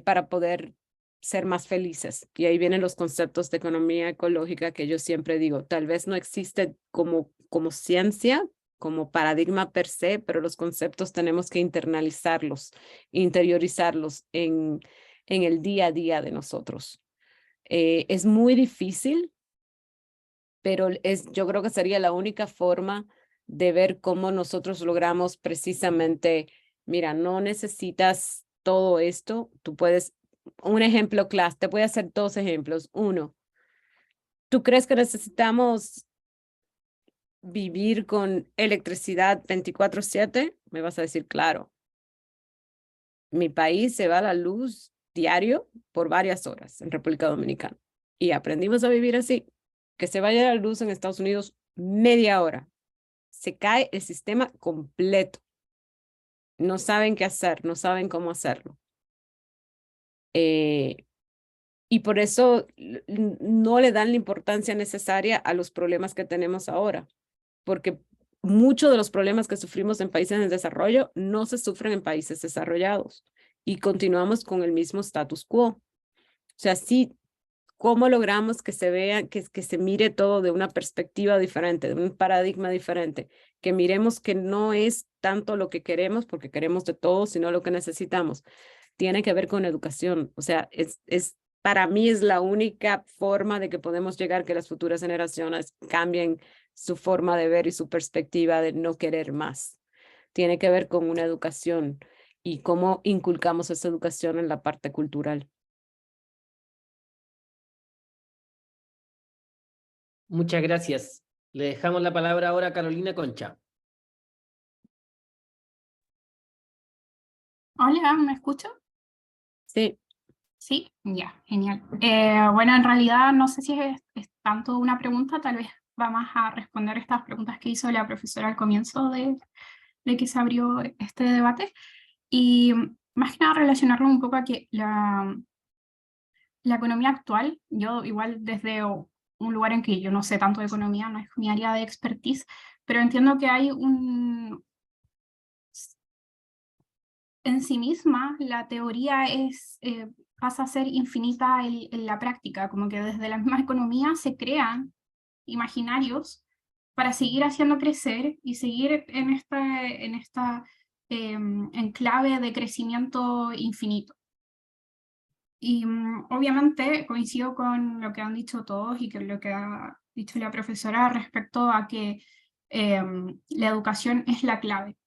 para poder ser más felices. Y ahí vienen los conceptos de economía ecológica que yo siempre digo, tal vez no existe como ciencia, como paradigma per se, pero los conceptos tenemos que internalizarlos, interiorizarlos en el día a día de nosotros. Es muy difícil, pero yo creo que sería la única forma de ver cómo nosotros logramos precisamente, mira, no necesitas todo esto, tú puedes, un ejemplo clase, te voy a hacer 2 ejemplos. Uno, ¿tú crees que necesitamos vivir con electricidad 24/7? Me vas a decir, claro. Mi país se va a la luz diario por varias horas en República Dominicana. Y aprendimos a vivir así. Que se vaya la luz en Estados Unidos media hora. Se cae el sistema completo. No saben qué hacer, no saben cómo hacerlo. Y por eso no le dan la importancia necesaria a los problemas que tenemos ahora. Porque muchos de los problemas que sufrimos en países en desarrollo no se sufren en países desarrollados. Y continuamos con el mismo status quo. O sea, sí, ¿cómo logramos que se vea, que se mire todo de una perspectiva diferente, de un paradigma diferente? Que miremos que no es tanto lo que queremos, porque queremos de todo, sino lo que necesitamos. Tiene que ver con educación. O sea, para mí es la única forma de que podemos llegar que las futuras generaciones cambien su forma de ver y su perspectiva de no querer más. Tiene que ver con una educación y cómo inculcamos esa educación en la parte cultural. Muchas gracias. Le dejamos la palabra ahora a Carolina Concha. Hola, ¿me escucho? Sí. Sí, ya, genial. Bueno, en realidad no sé si es tanto una pregunta, tal vez va más a responder estas preguntas que hizo la profesora al comienzo de que se abrió este debate. Y más que nada relacionarlo un poco a que la economía actual, yo igual desde un lugar en que yo no sé tanto de economía, no es mi área de expertise, pero entiendo que hay en sí misma la teoría pasa a ser infinita en la práctica, como que desde la misma economía se crean imaginarios para seguir haciendo crecer y seguir en esta enclave de crecimiento infinito. Y obviamente coincido con lo que han dicho todos y con lo que ha dicho la profesora respecto a que la educación es la clave.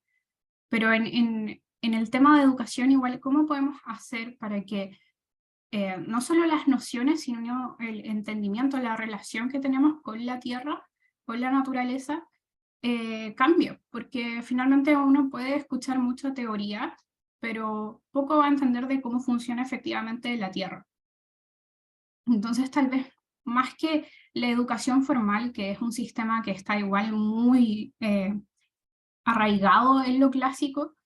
Pero en el tema de educación igual, ¿cómo podemos hacer para que no solo las nociones, sino el entendimiento, la relación que tenemos con la tierra, con la naturaleza, cambie? Porque finalmente uno puede escuchar mucha teoría, pero poco va a entender de cómo funciona efectivamente la tierra. Entonces, tal vez más que la educación formal, que es un sistema que está igual muy arraigado en lo clásico,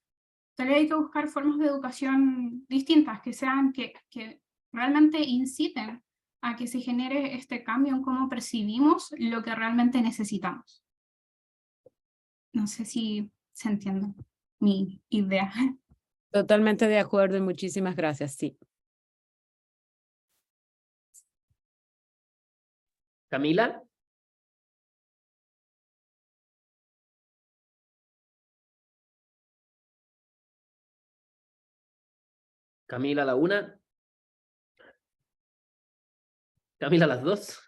tal vez hay que buscar formas de educación distintas, que sean, que realmente inciten a que se genere este cambio en cómo percibimos lo que realmente necesitamos. No sé si se entiende mi idea. Totalmente de acuerdo y muchísimas gracias, sí. Camila. Camila a la 1. Camila a las 2.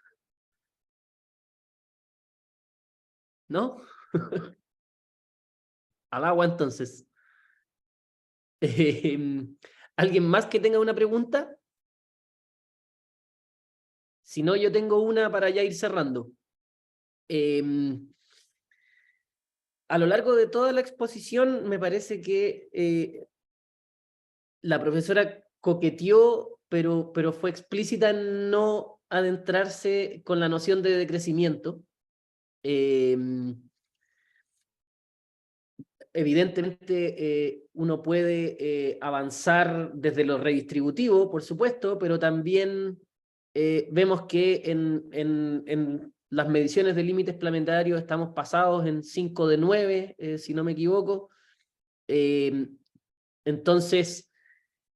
¿No? Al agua entonces. ¿Alguien más que tenga una pregunta? Si no, yo tengo una para ya ir cerrando. A lo largo de toda la exposición me parece que la profesora coqueteó, pero fue explícita en no adentrarse con la noción de decrecimiento. Evidentemente uno puede avanzar desde lo redistributivo, por supuesto, pero también vemos que en las mediciones de límites planetarios estamos pasados en 5 de 9, si no me equivoco. Entonces,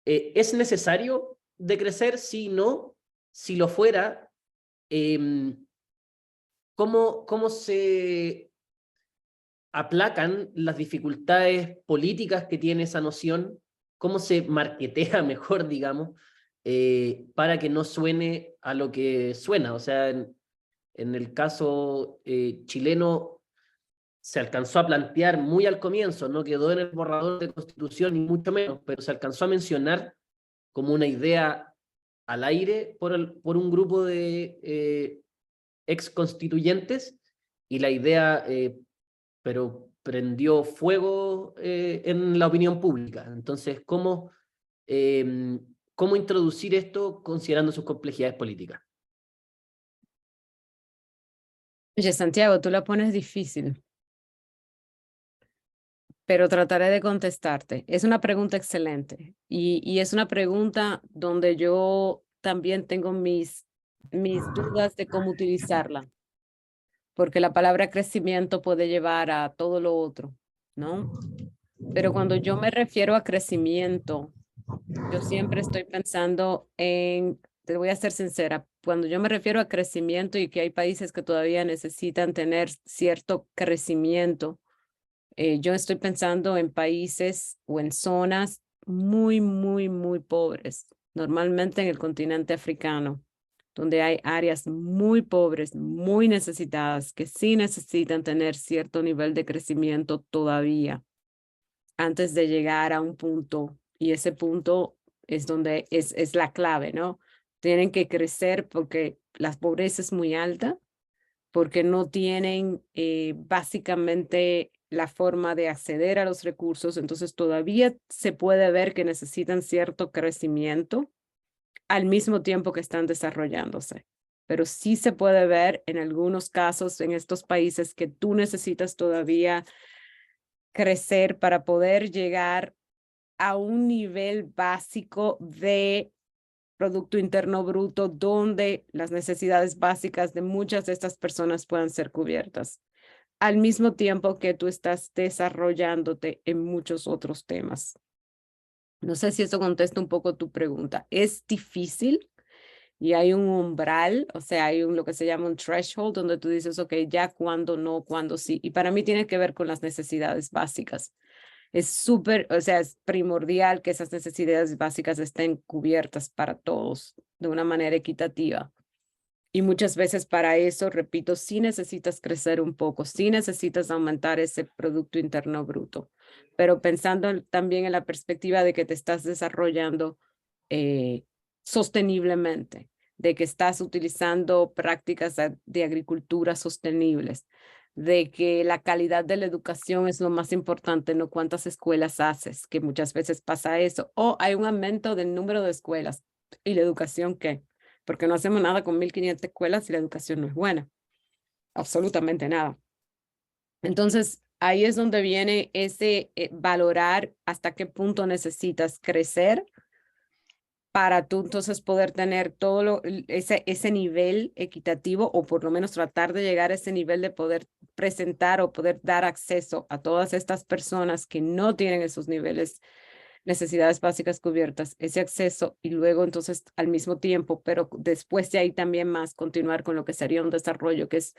¿es necesario decrecer? Sí, no. Si lo fuera, ¿cómo se aplacan las dificultades políticas que tiene esa noción? ¿Cómo se marketea mejor, digamos, para que no suene a lo que suena? O sea, en el caso chileno se alcanzó a plantear muy al comienzo, no quedó en el borrador de constitución ni mucho menos, pero se alcanzó a mencionar como una idea al aire por un grupo de ex constituyentes, y la idea pero prendió fuego en la opinión pública. Entonces, ¿cómo introducir esto considerando sus complejidades políticas? Oye, Santiago, tú la pones difícil, pero trataré de contestarte. Es una pregunta excelente y es una pregunta donde yo también tengo mis dudas de cómo utilizarla, porque la palabra crecimiento puede llevar a todo lo otro, ¿no? Pero cuando yo me refiero a crecimiento, yo siempre estoy pensando te voy a ser sincera, cuando yo me refiero a crecimiento y que hay países que todavía necesitan tener cierto crecimiento, yo estoy pensando en países o en zonas muy, muy, muy pobres, normalmente en el continente africano, donde hay áreas muy pobres, muy necesitadas, que sí necesitan tener cierto nivel de crecimiento todavía antes de llegar a un punto, y ese punto es donde es la clave, ¿no? Tienen que crecer porque la pobreza es muy alta, porque no tienen básicamente la forma de acceder a los recursos, entonces todavía se puede ver que necesitan cierto crecimiento al mismo tiempo que están desarrollándose. Pero sí se puede ver en algunos casos en estos países que tú necesitas todavía crecer para poder llegar a un nivel básico de Producto Interno Bruto donde las necesidades básicas de muchas de estas personas puedan ser cubiertas, al mismo tiempo que tú estás desarrollándote en muchos otros temas. No sé si eso contesta un poco tu pregunta. Es difícil y hay un umbral, o sea, hay lo que se llama un threshold donde tú dices, ok, ya cuándo no, cuándo sí. Y para mí tiene que ver con las necesidades básicas. Es súper, o sea, es primordial que esas necesidades básicas estén cubiertas para todos de una manera equitativa. Y muchas veces para eso, repito, sí necesitas crecer un poco, sí necesitas aumentar ese Producto Interno Bruto, pero pensando también en la perspectiva de que te estás desarrollando sosteniblemente, de que estás utilizando prácticas de agricultura sostenibles, de que la calidad de la educación es lo más importante, no cuántas escuelas haces, que muchas veces pasa eso, o hay un aumento del número de escuelas, ¿y la educación qué? Porque no hacemos nada con 1.500 escuelas si la educación no es buena, absolutamente nada. Entonces, ahí es donde viene ese valorar hasta qué punto necesitas crecer para tú entonces poder tener todo ese nivel equitativo, o por lo menos tratar de llegar a ese nivel de poder presentar o poder dar acceso a todas estas personas que no tienen esos niveles, necesidades básicas cubiertas, ese acceso, y luego entonces al mismo tiempo, pero después de ahí también más continuar con lo que sería un desarrollo, que es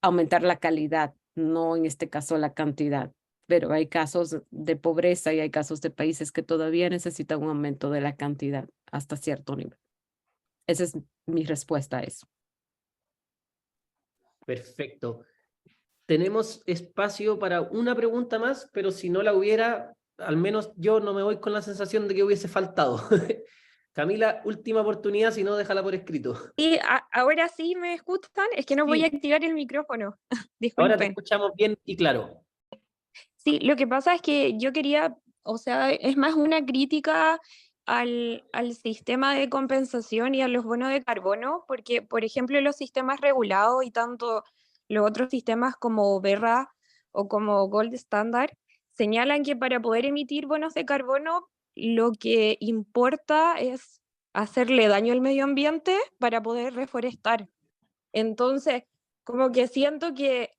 aumentar la calidad, no en este caso la cantidad. pero hay casos de pobreza y hay casos de países que todavía necesitan un aumento de la cantidad hasta cierto nivel. Esa es mi respuesta a eso. Perfecto. Tenemos espacio para una pregunta más, pero si no la hubiera, al menos yo no me voy con la sensación de que hubiese faltado. Camila, última oportunidad, si no, déjala por escrito. Y ahora sí me escuchan, es que no voy a Sí. activar el micrófono. Ahora te Disculpen. escuchamos bien y claro. Sí, lo que pasa es que yo quería, o sea, es más una crítica al sistema de compensación y a los bonos de carbono, porque, por ejemplo, los sistemas regulados y tanto los otros sistemas como Verra o como Gold Standard señalan que para poder emitir bonos de carbono, lo que importa es hacerle daño al medio ambiente para poder reforestar. Entonces, como que siento que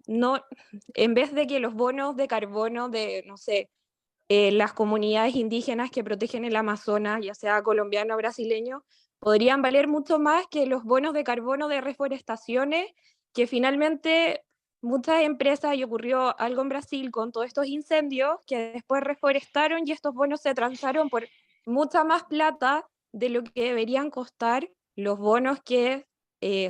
no, en vez de que los bonos de carbono de, no sé, las comunidades indígenas que protegen el Amazonas, ya sea colombiano o brasileño, podrían valer mucho más que los bonos de carbono de reforestaciones, que finalmente muchas empresas, y ocurrió algo en Brasil con todos estos incendios, que después reforestaron y estos bonos se transaron por mucha más plata de lo que deberían costar los bonos que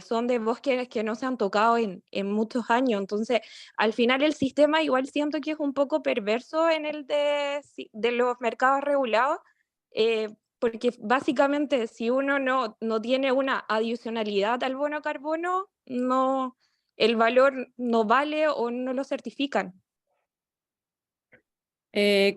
son de bosques que no se han tocado en muchos años. Entonces, al final el sistema igual siento que es un poco perverso en el de los mercados regulados, porque básicamente si uno no tiene una adicionalidad al bono carbono, no, el valor no vale o no lo certifican.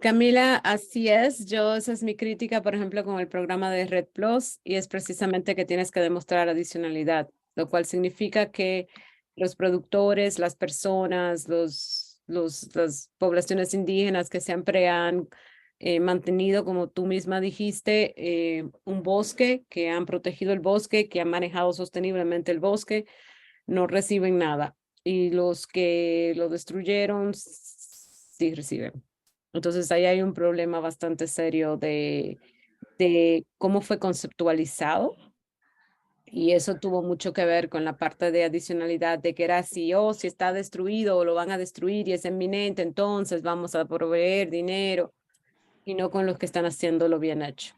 Camila, así es. Esa es mi crítica, por ejemplo, con el programa de Red Plus, y es precisamente que tienes que demostrar adicionalidad, lo cual significa que los productores, las personas, las poblaciones indígenas que siempre han mantenido, como tú misma dijiste, un bosque, que han protegido el bosque, que han manejado sosteniblemente el bosque, no reciben nada. Y los que lo destruyeron, sí reciben. Entonces ahí hay un problema bastante serio de cómo fue conceptualizado, y eso tuvo mucho que ver con la parte de adicionalidad, de que era así, si está destruido o lo van a destruir y es inminente, entonces vamos a proveer dinero, y no con los que están haciéndolo bien hecho.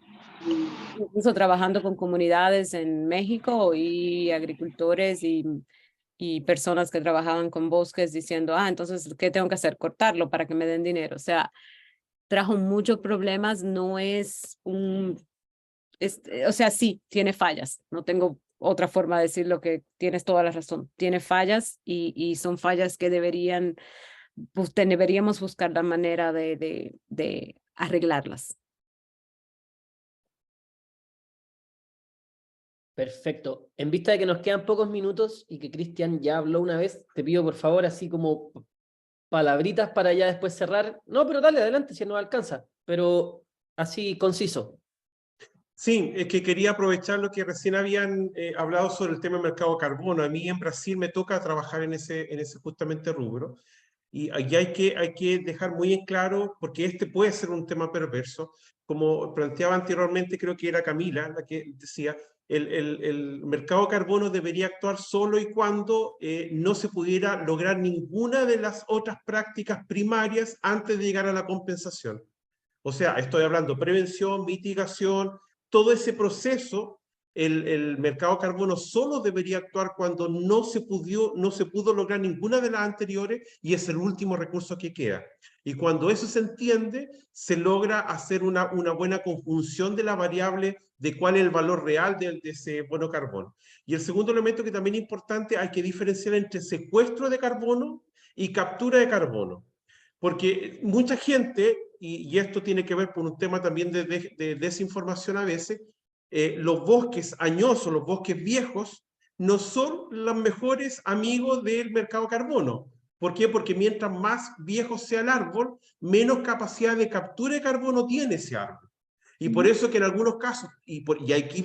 Incluso trabajando con comunidades en México y agricultores y personas que trabajaban con bosques diciendo, entonces, ¿qué tengo que hacer? Cortarlo para que me den dinero. O sea, trajo muchos problemas, no es o sea, sí, tiene fallas, no tengo otra forma de decirlo, que tienes toda la razón, tiene fallas y son fallas que deberíamos buscar la manera de arreglarlas. Perfecto. En vista de que nos quedan pocos minutos y que Cristian ya habló una vez, te pido por favor así como palabritas para ya después cerrar. No, pero dale, adelante si no alcanza, pero así conciso. Sí, es que quería aprovechar lo que recién habían hablado sobre el tema del mercado de carbono. A mí en Brasil me toca trabajar en ese justamente rubro. Y ahí hay que dejar muy en claro, porque este puede ser un tema perverso, como planteaba anteriormente, creo que era Camila la que decía, el mercado de carbono debería actuar solo y cuando no se pudiera lograr ninguna de las otras prácticas primarias antes de llegar a la compensación. O sea, estoy hablando prevención, mitigación, todo ese proceso. El mercado de carbono solo debería actuar cuando no se pudo lograr ninguna de las anteriores y es el último recurso que queda. Y cuando eso se entiende, se logra hacer una buena conjunción de la variable de cuál es el valor real de ese bono carbono. Y el segundo elemento que también es importante, hay que diferenciar entre secuestro de carbono y captura de carbono. Porque mucha gente, y esto tiene que ver con un tema también de desinformación a veces, los bosques añosos, los bosques viejos, no son los mejores amigos del mercado de carbono. ¿Por qué? Porque mientras más viejo sea el árbol, menos capacidad de captura de carbono tiene ese árbol. Y por eso que en algunos casos, y aquí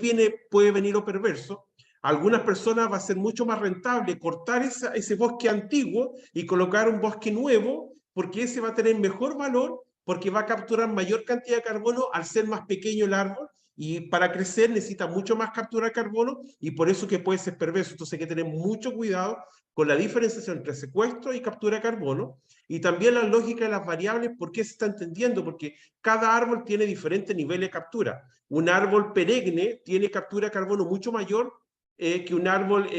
puede venir lo perverso, a algunas personas va a ser mucho más rentable cortar ese bosque antiguo y colocar un bosque nuevo, porque ese va a tener mejor valor, porque va a capturar mayor cantidad de carbono al ser más pequeño el árbol, y para crecer necesita mucho más captura de carbono y por eso que puede ser perverso. Entonces hay que tener mucho cuidado con la diferenciación entre secuestro y captura de carbono y también la lógica de las variables, ¿por qué se está entendiendo? Porque cada árbol tiene diferentes niveles de captura. Un árbol perenne tiene captura de carbono mucho mayor que un árbol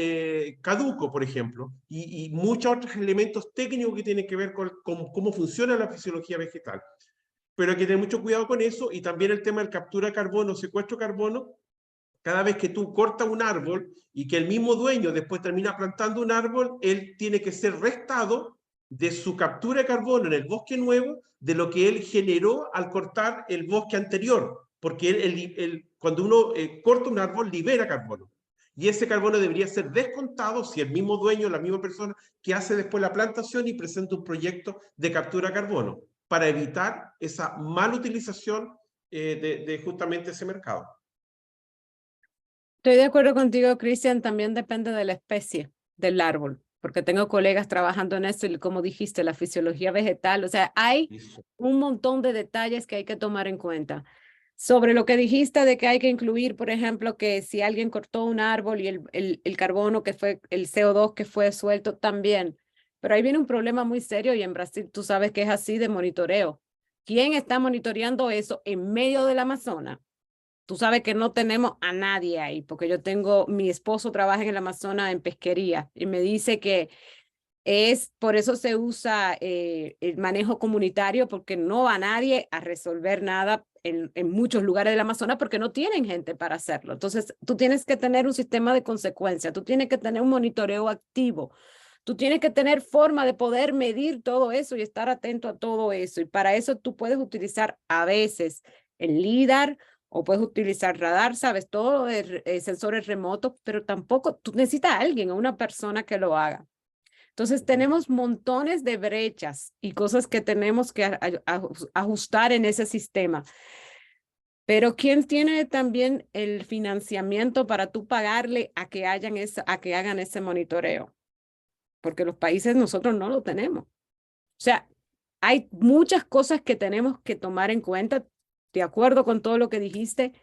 caduco, por ejemplo, y muchos otros elementos técnicos que tienen que ver con cómo funciona la fisiología vegetal. Pero hay que tener mucho cuidado con eso y también el tema del captura de carbono, secuestro de carbono. Cada vez que tú cortas un árbol y que el mismo dueño después termina plantando un árbol, él tiene que ser restado de su captura de carbono en el bosque nuevo de lo que él generó al cortar el bosque anterior, porque cuando uno corta un árbol libera carbono. Y ese carbono debería ser descontado si el mismo dueño, la misma persona que hace después la plantación y presenta un proyecto de captura de carbono, para evitar esa mala utilización de justamente ese mercado. Estoy de acuerdo contigo, Cristian, también depende de la especie del árbol, porque tengo colegas trabajando en esto y como dijiste, la fisiología vegetal, o sea, hay un montón de detalles que hay que tomar en cuenta. Sobre lo que dijiste de que hay que incluir, por ejemplo, que si alguien cortó un árbol y el carbono que fue, el CO2 que fue suelto también, pero ahí viene un problema muy serio y en Brasil tú sabes que es así de monitoreo. ¿Quién está monitoreando eso en medio del Amazonas? Tú sabes que no tenemos a nadie ahí, porque mi esposo trabaja en el Amazonas en pesquería y me dice que por eso se usa el manejo comunitario, porque no va nadie a resolver nada en muchos lugares del Amazonas porque no tienen gente para hacerlo. Entonces, tú tienes que tener un sistema de consecuencia, tú tienes que tener un monitoreo activo, tú tienes que tener forma de poder medir todo eso y estar atento a todo eso. Y para eso tú puedes utilizar a veces el LIDAR, o puedes utilizar radar, sabes, todo sensores remotos, pero tampoco tú necesitas a alguien, a una persona que lo haga. Entonces tenemos montones de brechas y cosas que tenemos que ajustar en ese sistema. Pero ¿quién tiene también el financiamiento para tú pagarle a que hagan ese monitoreo? Porque los países nosotros no lo tenemos. O sea, hay muchas cosas que tenemos que tomar en cuenta, de acuerdo con todo lo que dijiste,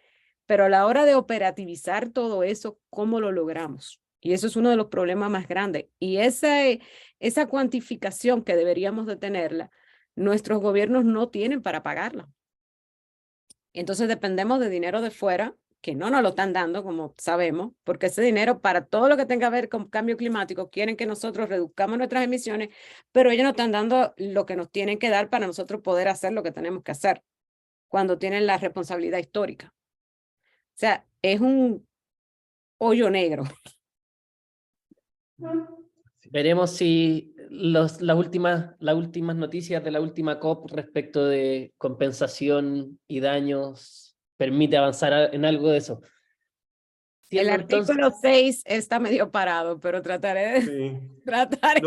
pero a la hora de operativizar todo eso, ¿cómo lo logramos? Y eso es uno de los problemas más grandes. Y esa cuantificación que deberíamos de tenerla, nuestros gobiernos no tienen para pagarla. Entonces dependemos de dinero de fuera, que no nos lo están dando, como sabemos, porque ese dinero para todo lo que tenga que ver con cambio climático, quieren que nosotros reduzcamos nuestras emisiones, pero ellos nos están dando lo que nos tienen que dar para nosotros poder hacer lo que tenemos que hacer, cuando tienen la responsabilidad histórica. O sea, es un hoyo negro. Veremos si las últimas noticias de la última COP respecto de compensación y daños permite avanzar en algo de eso. El artículo 6 está medio parado, pero trataré de... Sí. Trataré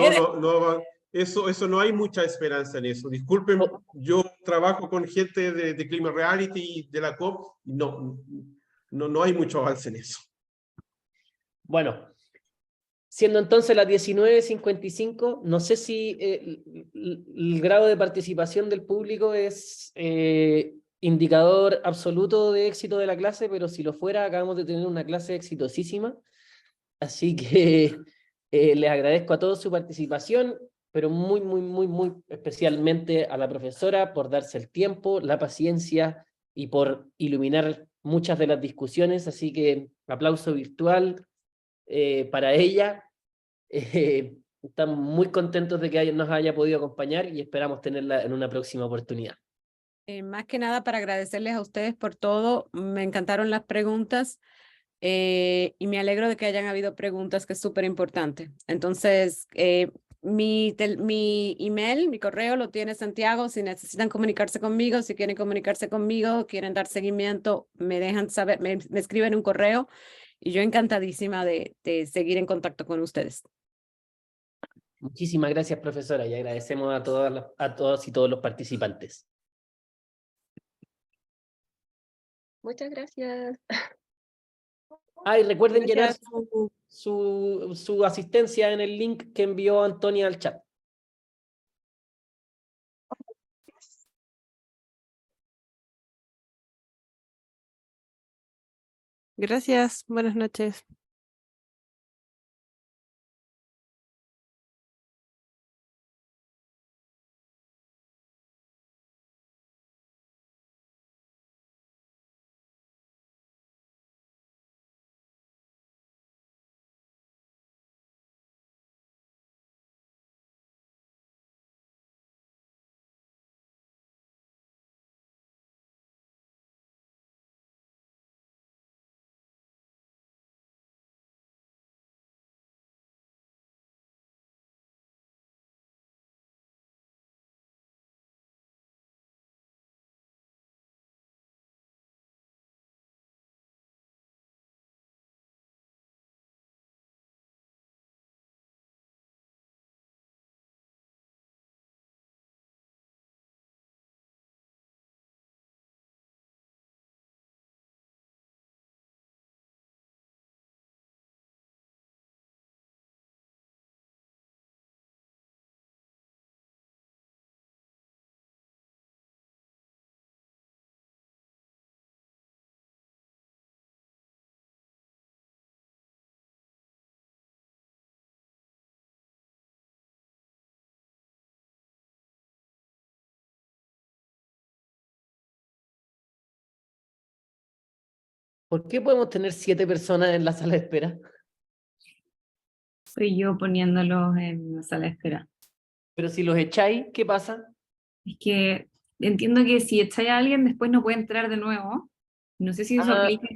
Eso no hay mucha esperanza en eso. Disculpen, yo trabajo con gente de Climate Reality y de la COP, y no hay mucho avance en eso. Bueno, siendo entonces las 19:55, no sé si el grado de participación del público es indicador absoluto de éxito de la clase, pero si lo fuera, acabamos de tener una clase exitosísima. Así que les agradezco a todos su participación, pero muy especialmente a la profesora por darse el tiempo, la paciencia y por iluminar muchas de las discusiones. Así que aplauso virtual para ella. Estamos muy contentos de que nos haya podido acompañar y esperamos tenerla en una próxima oportunidad. Más que nada para agradecerles a ustedes por todo. Me encantaron las preguntas y me alegro de que hayan habido preguntas, que es súper importante. Entonces, mi email, mi correo lo tiene Santiago. Si necesitan comunicarse conmigo, si quieren comunicarse conmigo, quieren dar seguimiento, me dejan saber, me escriben un correo y yo encantadísima de seguir en contacto con ustedes. Muchísimas gracias, profesora, y agradecemos a todos y todos los participantes. Muchas gracias. Y recuerden Gracias. llenar su asistencia en el link que envió Antonia al chat. Gracias, buenas noches. ¿Por qué podemos tener 7 personas en la sala de espera? Soy yo poniéndolos en la sala de espera. Pero si los echáis, ¿qué pasa? Es que entiendo que si echáis a alguien, después no puede entrar de nuevo. No sé si eso Ah, aplica.